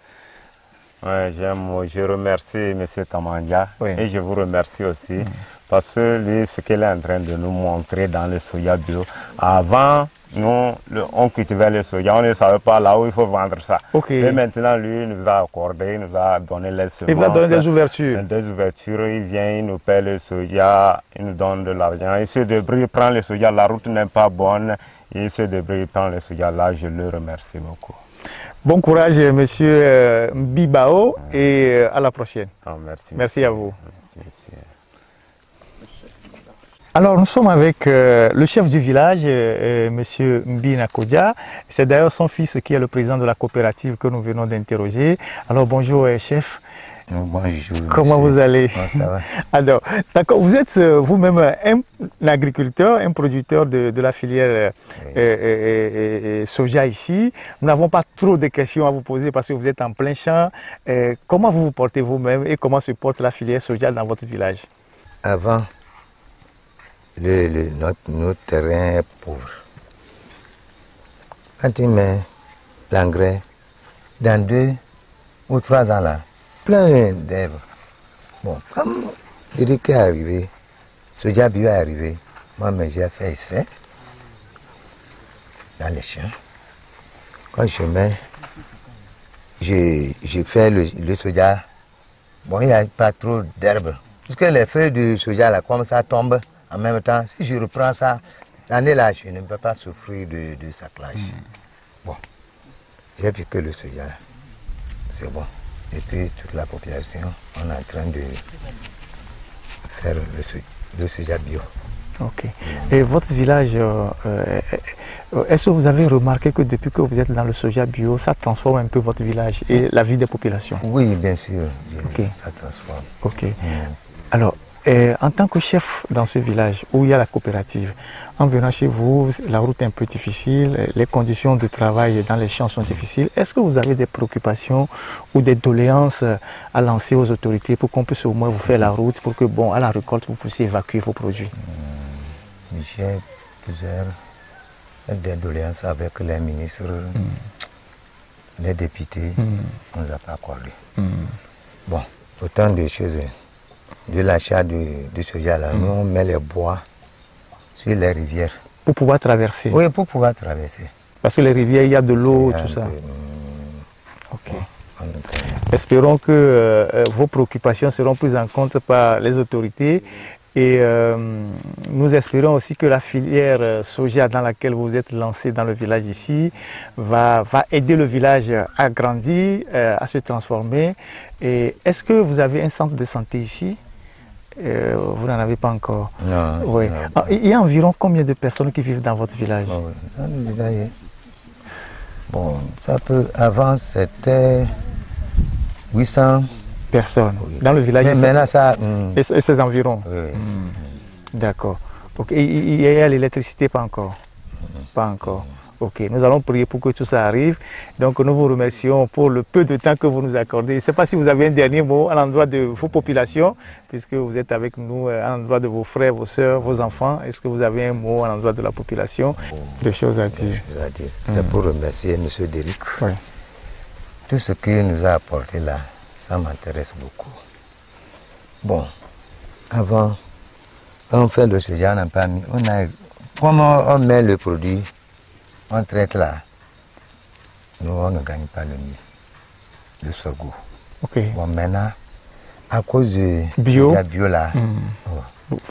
Ouais, je remercie M. Tamandia et je vous remercie aussi parce que lui, ce qu'il est en train de nous montrer dans le soja bio, avant, nous, on cultivait le soja, on ne savait pas là où il faut vendre ça. Et maintenant, lui, il nous a accordé, il nous a donné les semences. Il va donner des ouvertures. Des ouvertures, il vient, il nous paie le soja, il nous donne de l'argent. Il se débrouille, il prend le soja, la route n'est pas bonne, il se débrouille, il prend le soja. Là, je le remercie beaucoup. Bon courage, monsieur Mbibao, et à la prochaine. Merci. Merci à vous. Merci, monsieur. Alors nous sommes avec le chef du village, monsieur Mbi Nakodja. C'est d'ailleurs son fils qui est le président de la coopérative que nous venons d'interroger. Alors bonjour chef. Bonjour. Comment monsieur. vous allez? Bon, ça va. Alors, d'accord, vous êtes vous-même un agriculteur, un producteur de la filière soja ici. Nous n'avons pas trop de questions à vous poser parce que vous êtes en plein champ. Comment vous vous portez vous-même et comment se porte la filière soja dans votre village? Avant, notre terrain est pauvre. Quand tu mets l'engrais, dans 2 ou 3 ans là, plein d'herbes. Bon, comme Diric est arrivé, soja bio est arrivé, moi j'ai fait essai dans les champs. Quand je mets, j'ai fait le soja. Bon, il n'y a pas trop d'herbes. Puisque les feuilles du soja là, comme ça tombent en même temps, si je reprends ça, l'année là, je ne peux pas souffrir de saclage. Bon, j'ai piqué le soja, c'est bon. Et puis toute la population, on est en train de faire le soja bio. Ok. Et votre village, est-ce que vous avez remarqué que depuis que vous êtes dans le soja bio, ça transforme un peu votre village et la vie des populations? Oui, bien sûr, okay. Ça transforme. Ok. Alors, en tant que chef dans ce village où il y a la coopérative, en venant chez vous, la route est un peu difficile, les conditions de travail dans les champs sont difficiles. Est-ce que vous avez des préoccupations ou des doléances à lancer aux autorités pour qu'on puisse au moins vous faire la route pour que, bon, à la récolte, vous puissiez évacuer vos produits? J'ai plusieurs doléances avec les ministres, les députés, on ne nous a pas accordé. Bon, autant de choses. De l'achat du soja, là, nous on met les bois sur les rivières. Pour pouvoir traverser? Oui, pour pouvoir traverser. Parce que les rivières, il y a de l'eau, tout ça. Ok. Espérons que vos préoccupations seront prises en compte par les autorités et nous espérons aussi que la filière soja dans laquelle vous êtes lancé dans le village ici va aider le village à grandir, à se transformer. Est-ce que vous avez un centre de santé ici? Vous n'en avez pas encore? Non. Oui. Non, il y a environ combien de personnes qui vivent dans votre village? Dans le village, bon, ça peut. Avant, c'était 800 personnes. Oui. Dans le village? Mais maintenant, ça. Et ces environs? Oui. D'accord. Okay. Il y a l'électricité? Pas encore? Pas encore. Ok, nous allons prier pour que tout ça arrive. Donc nous vous remercions pour le peu de temps que vous nous accordez. Je ne sais pas si vous avez un dernier mot à l'endroit de vos populations, puisque vous êtes avec nous à l'endroit de vos frères, vos soeurs, vos enfants. Est-ce que vous avez un mot à l'endroit de la population? Des choses à dire. C'est pour remercier M. Diric. Oui. Tout ce qu'il nous a apporté là, ça m'intéresse beaucoup. Bon, avant, on fait le soja, on n'a pas mis. Comment on met le produit? On traite là, nous on ne gagne pas le mieux. le sorgho. Ok. Bon, maintenant, à cause du Bio. soja bio là,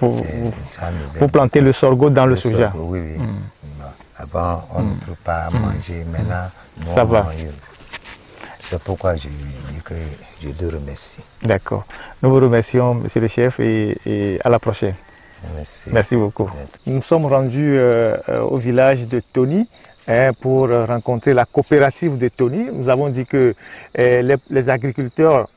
Vous plantez le sorgho dans le soja. Sorgho, oui, oui. Bon, avant, on ne trouve pas à manger. Maintenant, nous, Ça va. C'est pourquoi je dis que je te remercie. D'accord. Nous vous remercions, monsieur le chef, et à la prochaine. Merci. Merci beaucoup. Nous sommes rendus au village de Tony pour rencontrer la coopérative de Tony. Nous avons dit que les agriculteurs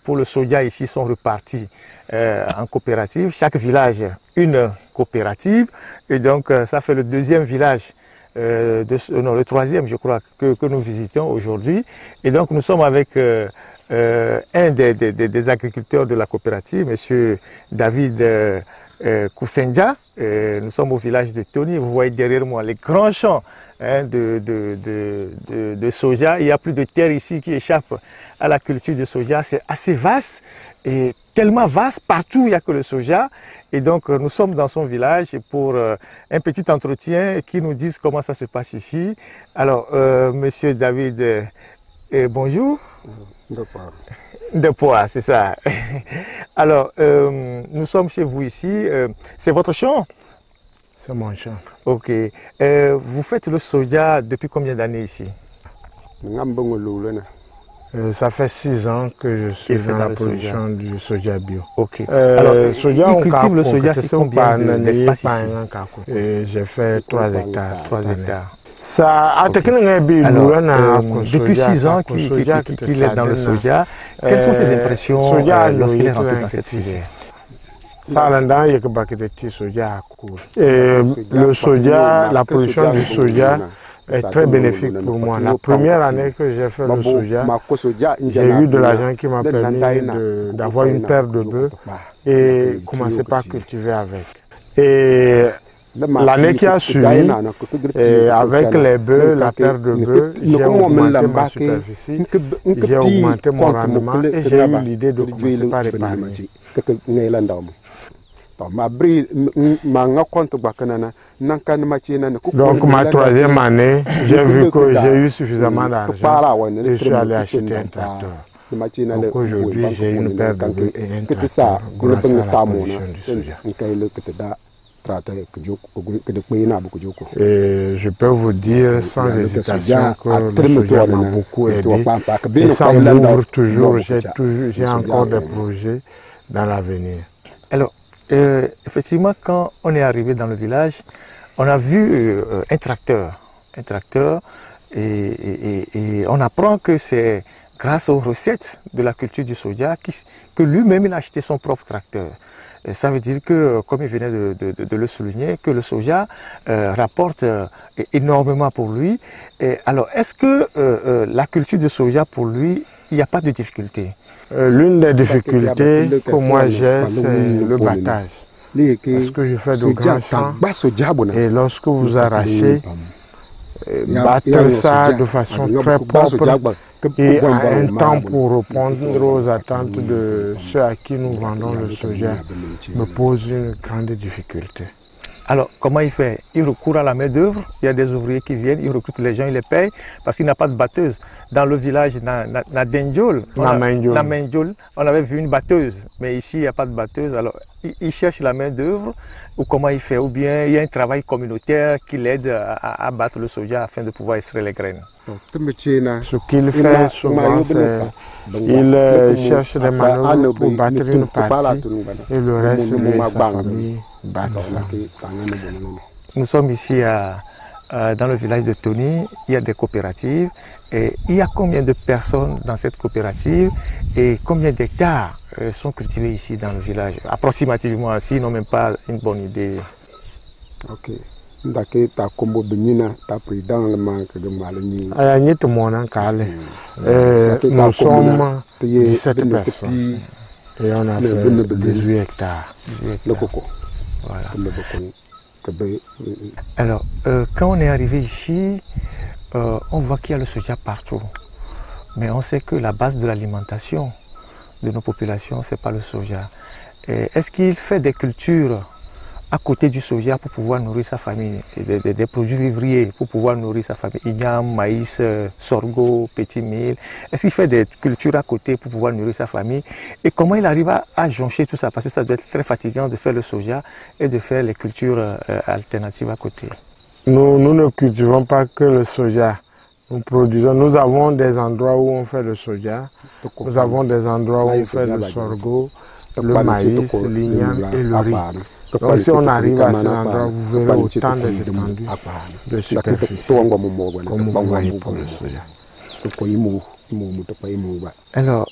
pour le soja ici sont repartis en coopérative. Chaque village, une coopérative. Et donc, ça fait le deuxième village, non, le troisième, je crois, que nous visitons aujourd'hui. Et donc, nous sommes avec un des agriculteurs de la coopérative, monsieur David Koussendia. Nous sommes au village de Tony. Vous voyez derrière moi les grands champs de soja. Il y a plus de terre ici qui échappe à la culture de soja. C'est assez vaste et tellement vaste. Partout, il n'y a que le soja. Et donc, nous sommes dans son village pour un petit entretien qui nous dise comment ça se passe ici. Alors, monsieur David, bonjour. De poids, c'est ça. Alors, nous sommes chez vous ici. C'est votre champ? C'est mon champ. Ok. Vous faites le soja depuis combien d'années ici? Ça fait 6 ans que je suis dans la production du soja bio. Ok. Alors, soja, il cultive le soja sur combien d'espace ici? J'ai fait 3 hectares. 3 hectares. Alors, depuis 6 ans qu'il est dans le soja, quelles sont ses impressions lorsqu'il est rentré dans cette filière? Le soja, la production du soja est très bénéfique pour moi. La première année que j'ai fait le soja, j'ai eu de l'argent qui m'a permis d'avoir une paire de bœufs et commencer par cultiver avec. Et l'année qui a suivi, avec les bœufs, la paire de bœufs, j'ai augmenté ma superficie, j'ai augmenté mon rendement et j'ai eu l'idée de commencer par épargner. Donc ma troisième année, j'ai vu que j'ai eu suffisamment d'argent et je suis allé acheter un tracteur. Donc aujourd'hui, j'ai une paire de bœufs et un tracteur grâce à la production du soja. Et je peux vous dire sans hésitation que le soja m'a beaucoup aidé et ça m'ouvre toujours, j'ai encore des projets dans l'avenir. Alors, effectivement, quand on est arrivé dans le village, on a vu un tracteur et on apprend que c'est grâce aux recettes de la culture du soja que lui-même il a acheté son propre tracteur. Et ça veut dire que, comme il venait de le souligner, que le soja rapporte énormément pour lui. Et alors, est-ce que la culture du soja, pour lui, il n'y a pas de difficulté? L'une des difficultés que moi j'ai, c'est le battage. Parce que je fais de grands champs et lorsque vous arrachez, battre ça de façon très propre et à un temps pour répondre aux attentes de ceux à qui nous vendons le soja me pose une grande difficulté. Alors, comment il fait? Il recourt à la main-d'œuvre, il y a des ouvriers qui viennent, il recrute les gens, il les paye parce qu'il n'a pas de batteuse. Dans le village Nadenjol, on avait vu une batteuse, mais ici il n'y a pas de batteuse. Alors, il cherche la main-d'œuvre ou comment il fait? Ou bien il y a un travail communautaire qui l'aide à battre le soja afin de pouvoir extraire les graines. Ce qu'il fait souvent, c'est qu'il cherche des manœuvres pour battre une partie et le reste, lui et sa famille battent ça. Nous sommes ici dans le village de Tony, il y a des coopératives. Et il y a combien de personnes dans cette coopérative et combien d'hectares sont cultivés ici dans le village? Approximativement, s'ils n'ont même pas une bonne idée. Ok. Nous sommes 17 personnes et on a fait 18 hectares. Voilà. Alors, quand on est arrivé ici, on voit qu'il y a le soja partout. Mais on sait que la base de l'alimentation de nos populations, ce n'est pas le soja. Est-ce qu'il fait des cultures à côté du soja pour pouvoir nourrir sa famille, des produits vivriers pour pouvoir nourrir sa famille, igname, maïs, sorgho, petit mil. Est-ce qu'il fait des cultures à côté pour pouvoir nourrir sa famille? Et comment il arrive à joncher tout ça? Parce que ça doit être très fatigant de faire le soja et de faire les cultures alternatives à côté. Nous ne cultivons pas que le soja. Nous avons des endroits où on fait le soja, nous avons des endroits où on fait le sorgho, le maïs, l'igname et le riz. Donc si on arrive à ces endroits, vous verrez autant des étendues de superficie, comme vous voyez pour le soja. Alors,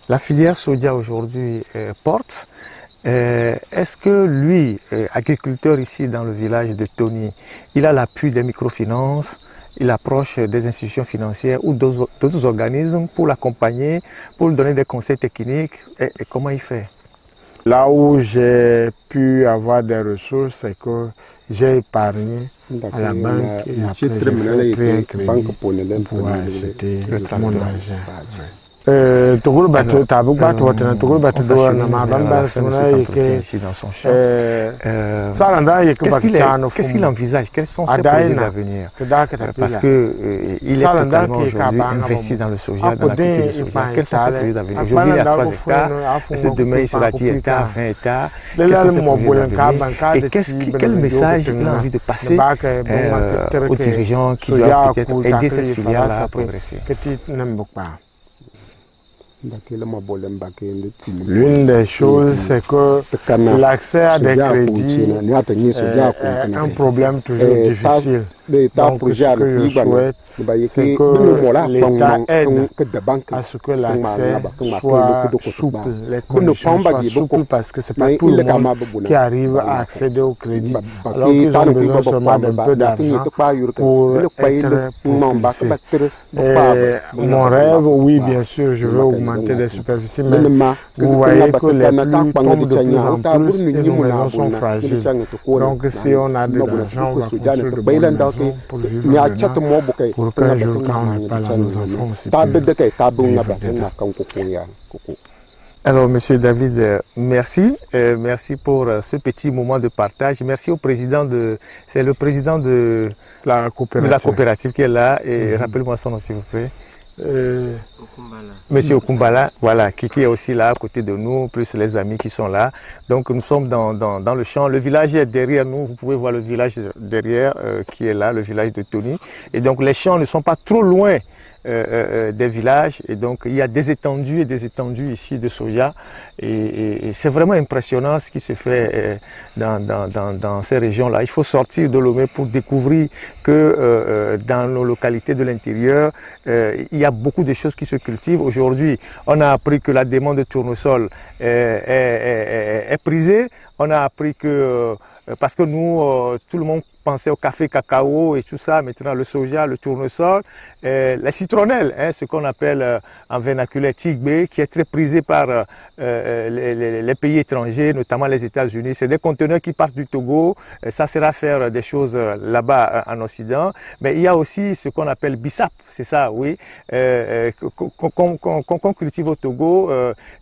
la filière soja aujourd'hui porte. Est-ce que lui, agriculteur ici dans le village de Tony, il a l'appui des microfinances, il approche des institutions financières ou d'autres organismes pour l'accompagner, pour lui donner des conseils techniques et comment il fait? Là où j'ai pu avoir des ressources, c'est que j'ai épargné à la banque et après j'ai pris un crédit pour pouvoir acheter mon argent. Togolo bateau tabu bateau watana togolo bateau doa na mabamba ici dans son champ. Qu'est-ce qu'il envisage? Quels sont ses projets d'avenir? Parce que il est totalement aujourd'hui investi dans le soja, dans la culture du soja. Quels sont ses projets d'avenir? Aujourd'hui, il y a 3 hectares. Est-ce que demain, il sera 10 hectares, 20 hectares? Quels sont ses projets d'avenir? Et quel message il a envie de passer aux dirigeants qui doivent peut-être aider cette filière-là à progresser? L'une des choses, c'est que l'accès à des crédits est un problème toujours difficile. Donc, ce que je souhaite, c'est que l'État aide à ce que l'accès soit souple, les conditions soient souples, parce que ce n'est pas tout le monde qui arrive à accéder au crédit, alors qu'ils ont besoin seulement d'un peu d'argent pour être propulsés. Mon rêve, oui, bien sûr, je veux augmenter les superficies, mais vous voyez que les pluies tombent de plus en plus et nos maisons sont fragiles. Donc, si on a de l'argent, on va construire de bonnes maisons pour vivre dedans, pour qu'un jour, quand on n'est pas là, nos enfants aussi puissent vivre dedans. Alors, Monsieur David, merci. Merci pour ce petit moment de partage. Merci au président c'est le président de la coopérative qui est là. Et rappelez-moi son nom, s'il vous plaît. Monsieur Okumbala, voilà, qui est aussi là à côté de nous, plus les amis qui sont là. Donc nous sommes dans le champ. Le village est derrière nous. Vous pouvez voir le village derrière qui est là, le village de Tony. Et donc les champs ne sont pas trop loin des villages, et donc il y a des étendues et des étendues ici de soja, et c'est vraiment impressionnant ce qui se fait dans ces régions-là. Il faut sortir de Lomé pour découvrir que dans nos localités de l'intérieur, il y a beaucoup de choses qui se cultivent. Aujourd'hui, on a appris que la demande de tournesol est prisée. On a appris que, parce que nous, tout le monde pensait au café, cacao et tout ça, maintenant le soja, le tournesol, la citronnelle, hein, ce qu'on appelle en vernaculaire tigbe, qui est très prisé par les pays étrangers, notamment les États-Unis. C'est des conteneurs qui partent du Togo, ça sert à faire des choses là-bas en Occident, mais il y a aussi ce qu'on appelle bissap, c'est ça, oui, qu'on cultive au Togo,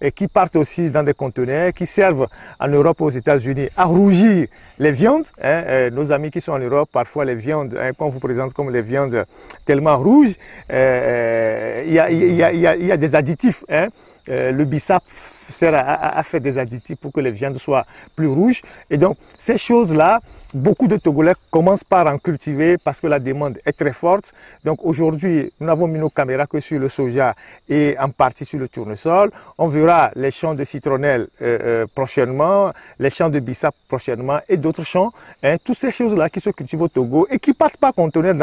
et qui partent aussi dans des conteneurs, qui servent en Europe, aux États-Unis, à rougir les viandes, hein, nos amis qui sont en Europe, parfois les viandes, hein, qu'on vous présente comme les viandes tellement rouges, il y a des additifs. Hein. Le bissap sert à faire des additifs pour que les viandes soient plus rouges. Et donc, ces choses-là, beaucoup de Togolais commencent par en cultiver parce que la demande est très forte. Donc aujourd'hui, nous n'avons mis nos caméras que sur le soja et en partie sur le tournesol. On verra les champs de citronnelle prochainement, les champs de bissap prochainement et d'autres champs. Hein, toutes ces choses-là qui se cultivent au Togo et qui ne partent pas contenir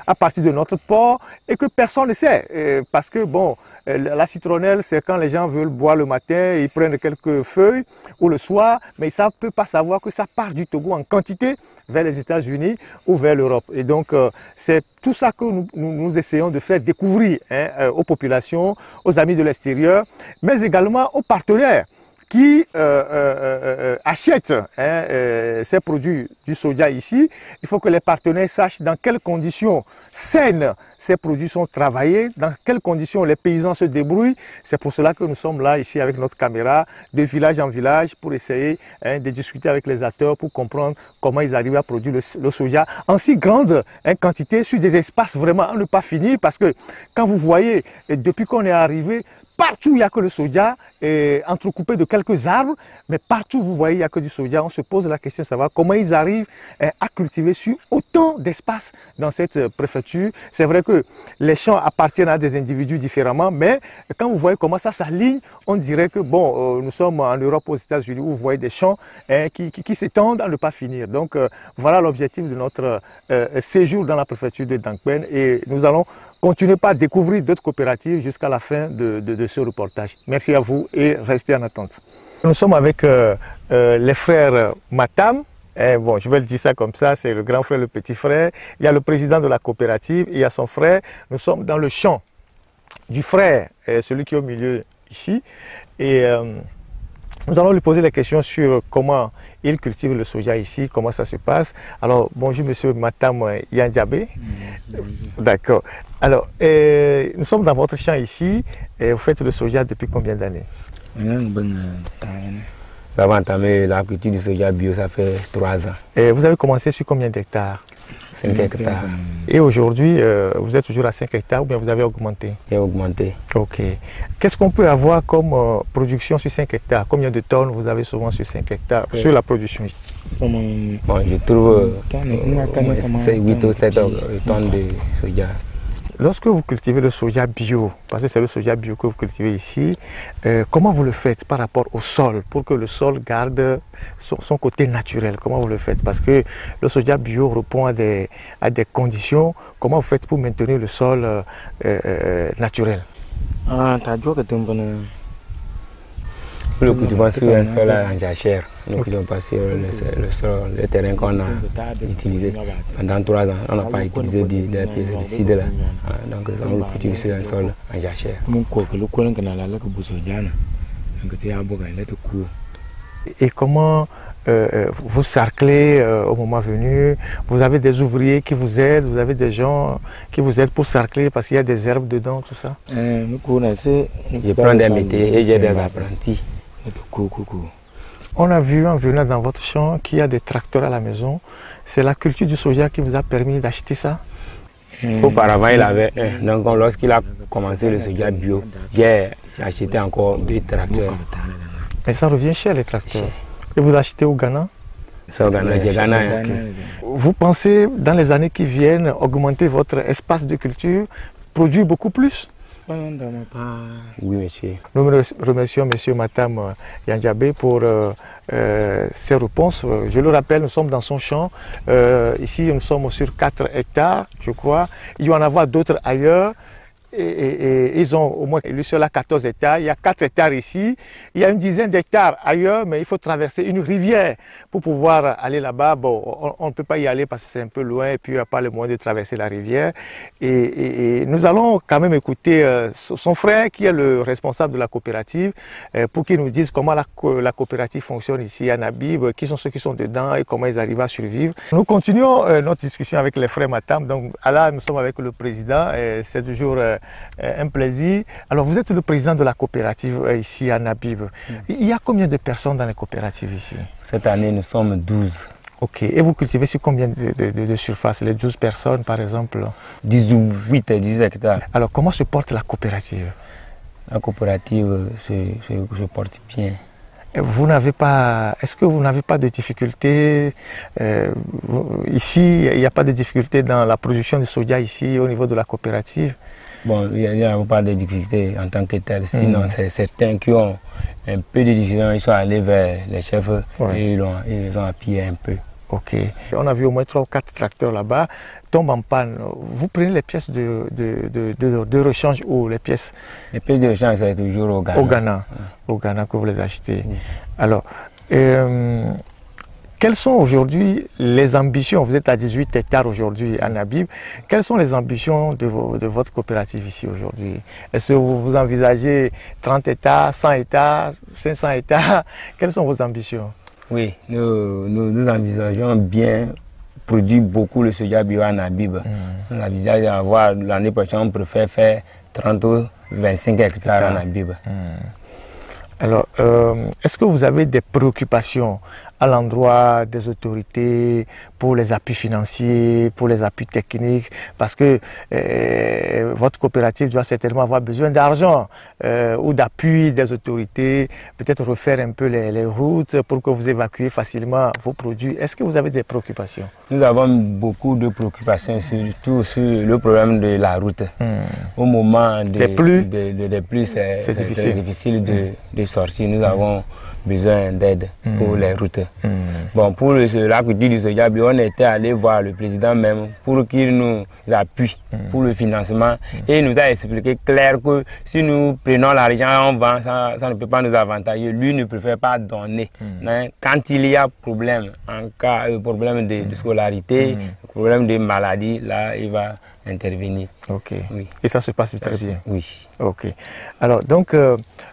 à partir de notre port et que personne ne sait. Parce que bon, la citronnelle, c'est quand les gens veulent boire le matin, ils prennent quelques feuilles ou le soir, mais ils ne peuvent pas savoir que ça part du Togo en quantité vers les États-Unis ou vers l'Europe. Et donc, c'est tout ça que nous essayons de faire découvrir, hein, aux populations, aux amis de l'extérieur, mais également aux partenaires qui achètent ces produits du soja ici, il faut que les partenaires sachent dans quelles conditions saines ces produits sont travaillés, dans quelles conditions les paysans se débrouillent. C'est pour cela que nous sommes là ici avec notre caméra, de village en village, pour essayer de discuter avec les acteurs, pour comprendre comment ils arrivent à produire le soja en si grande quantité sur des espaces vraiment à ne pas finir, parce que quand vous voyez, depuis qu'on est arrivé, partout, il n'y a que le soja, entrecoupé de quelques arbres, mais partout, vous voyez, il n'y a que du soja. On se pose la question de savoir comment ils arrivent à cultiver sur autant d'espace dans cette préfecture. C'est vrai que les champs appartiennent à des individus différemment, mais quand vous voyez comment ça s'aligne, on dirait que, bon, nous sommes en Europe, aux États-Unis, où vous voyez des champs qui s'étendent à ne pas finir. Donc, voilà l'objectif de notre séjour dans la préfecture de Dankben, et nous allons continuez pas à découvrir d'autres coopératives jusqu'à la fin de ce reportage. Merci à vous et restez en attente. Nous sommes avec les frères Matam. Bon, je vais le dire ça comme ça, c'est le grand frère, le petit frère. Il y a le président de la coopérative et il y a son frère. Nous sommes dans le champ du frère, celui qui est au milieu ici. Et nous allons lui poser des questions sur comment il cultive le soja ici, comment ça se passe. Alors, bonjour monsieur Matam Yandjabé. D'accord. Alors, nous sommes dans votre champ ici, et vous faites le soja depuis combien d'années? J'avais entamé la culture du soja bio, ça fait 3 ans. Et vous avez commencé sur combien d'hectares? 5 hectares. Et aujourd'hui, vous êtes toujours à 5 hectares ou bien vous avez augmenté? J'ai augmenté. Ok. Qu'est-ce qu'on peut avoir comme production sur 5 hectares? Combien de tonnes vous avez souvent sur 5 hectares sur la production? Bon, je trouve 8 ou 7 tonnes de soja. Lorsque vous cultivez le soja bio, parce que c'est le soja bio que vous cultivez ici, comment vous le faites par rapport au sol pour que le sol garde son côté naturel? Comment vous le faites? Parce que le soja bio répond à des conditions. Comment vous faites pour maintenir le sol naturel? Nous cultivons sur un sol en jachère. Nous ne cultivons pas sur le terrain qu'on a utilisé. Pendant 3 ans, on n'a pas utilisé des pesticides là. Donc on cultive sur un sol en jachère. Et comment vous sarclez au moment venu? Vous avez des ouvriers qui vous aident, vous avez des gens qui vous aident pour sarcler parce qu'il y a des herbes dedans, tout ça? Je prends des métiers et j'ai des apprentis. On a vu en venant dans votre champ qu'il y a des tracteurs à la maison. C'est la culture du soja qui vous a permis d'acheter ça? Auparavant, il avait un. Donc lorsqu'il a commencé le soja bio, j'ai acheté encore 2 tracteurs. Mais ça revient cher les tracteurs. Et vous l'achetez au Ghana? C'est au Ghana, j'ai Ghana. Vous pensez dans les années qui viennent augmenter votre espace de culture, produire beaucoup plus? Oui, monsieur. Nous remercions M. Matam Yandjabé pour ses réponses. Je le rappelle, nous sommes dans son champ. Ici, nous sommes sur 4 hectares, je crois. Il va y en avoir d'autres ailleurs. Et ils ont au moins, lui seul a 14 hectares, il y a 4 hectares ici, il y a une dizaine d'hectares ailleurs, mais il faut traverser une rivière pour pouvoir aller là-bas. Bon, on ne peut pas y aller parce que c'est un peu loin et puis il n'y a pas le moyen de traverser la rivière. Et nous allons quand même écouter son frère qui est le responsable de la coopérative pour qu'il nous dise comment la coopérative fonctionne ici à Nabib, qui sont ceux qui sont dedans et comment ils arrivent à survivre. Nous continuons notre discussion avec les frères Matam. Donc là, nous sommes avec le président et c'est toujours un plaisir. Alors, vous êtes le président de la coopérative ici à Nabib. Il y a combien de personnes dans les coopératives ici? Cette année, nous sommes 12. Ok. Et vous cultivez sur combien de surface? Les 12 personnes, par exemple? 18 et 10 hectares. Alors, comment se porte la coopérative? La coopérative se porte bien. Vous n'avez pas, est-ce que vous n'avez pas de difficultés ici? Il n'y a pas de difficultés dans la production de soja ici au niveau de la coopérative? Bon, il n'y a pas de difficultés en tant que tel. Sinon, c'est certains qui ont un peu de difficultés. Ils sont allés vers les chefs et ils ont appuyé un peu. Ok. On a vu au moins 3 ou 4 tracteurs là-bas tombent en panne. Vous prenez les pièces de rechange ou les pièces? Les pièces de rechange, c'est toujours au Ghana. Au Ghana. Au Ghana que vous les achetez. Oui. Alors, quelles sont aujourd'hui les ambitions? Vous êtes à 18 hectares aujourd'hui à Nabib. Quelles sont les ambitions de votre coopérative ici aujourd'hui? Est-ce que vous envisagez 30 hectares, 100 hectares, 500 hectares? Quelles sont vos ambitions? Oui, nous envisageons bien produire beaucoup le soja bio à Nabib. Nous envisageons d'avoir l'année prochaine, on préfère faire 30 ou 25 hectares à Nabib. Alors, est-ce que vous avez des préoccupations à l'endroit des autorités pour les appuis financiers, pour les appuis techniques, parce que votre coopérative doit certainement avoir besoin d'argent ou d'appui des autorités, peut-être refaire un peu les routes pour que vous évacuez facilement vos produits. Est-ce que vous avez des préoccupations? Nous avons beaucoup de préoccupations, surtout sur le problème de la route. Au moment des pluies, c'est difficile de sortir. Nous avons besoin d'aide pour les routes. Bon, pour la culture du soja bio, on était allé voir le président même pour qu'il nous appuie pour le financement et il nous a expliqué clair que si nous prenons l'argent, on vend, ça ne peut pas nous avantager. Lui ne préfère pas donner. Quand il y a problème, en cas de problème de scolarité, problème de maladie, là il va intervenir. Ok. Oui. Et ça se passe très bien. Oui. Ok. Alors donc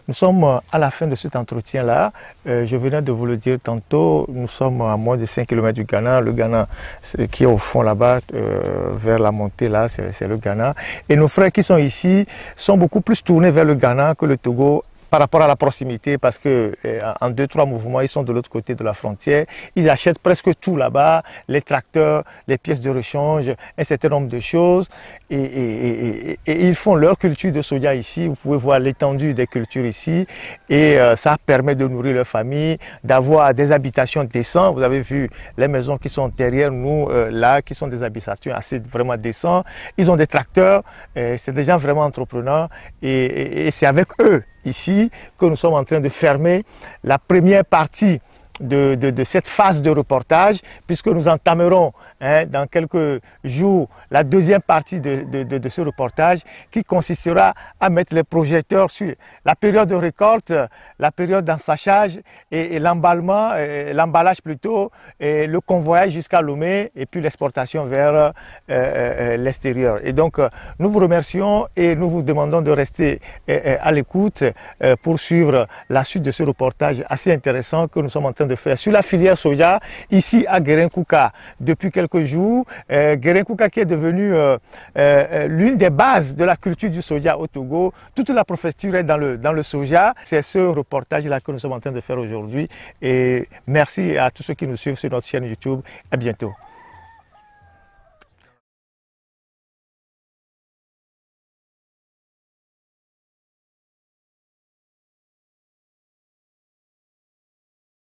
nous sommes à la fin de cet entretien-là. Je venais de vous le dire tantôt, nous sommes à moins de 5 km du Ghana. Le Ghana qui est au fond là-bas, vers la montée là, c'est le Ghana. Et nos frères qui sont ici sont beaucoup plus tournés vers le Ghana que le Togo, par rapport à la proximité, parce que en 2-3 mouvements, ils sont de l'autre côté de la frontière. Ils achètent presque tout là-bas, les tracteurs, les pièces de rechange, un certain nombre de choses. Et ils font leur culture de soja ici. Vous pouvez voir l'étendue des cultures ici. Et ça permet de nourrir leur famille, d'avoir des habitations décentes. Vous avez vu les maisons qui sont derrière nous, là, qui sont des habitations assez vraiment décentes. Ils ont des tracteurs. C'est des gens vraiment entrepreneurs. Et c'est avec eux ici que nous sommes en train de fermer la première partie de cette phase de reportage, puisque nous entamerons dans quelques jours la deuxième partie de ce reportage qui consistera à mettre les projecteurs sur la période de récolte, la période d'ensachage et l'emballement, l'emballage plutôt, et le convoyage jusqu'à Lomé et puis l'exportation vers l'extérieur. Et donc nous vous remercions et nous vous demandons de rester à l'écoute pour suivre la suite de ce reportage assez intéressant que nous sommes en train de faire sur la filière soja ici à Guérin-Kouka depuis quelques jours. Guérin-Kouka qui est devenu l'une des bases de la culture du soja au Togo. Toute la préfecture est dans le soja. C'est ce reportage-là que nous sommes en train de faire aujourd'hui. Et merci à tous ceux qui nous suivent sur notre chaîne YouTube. À bientôt.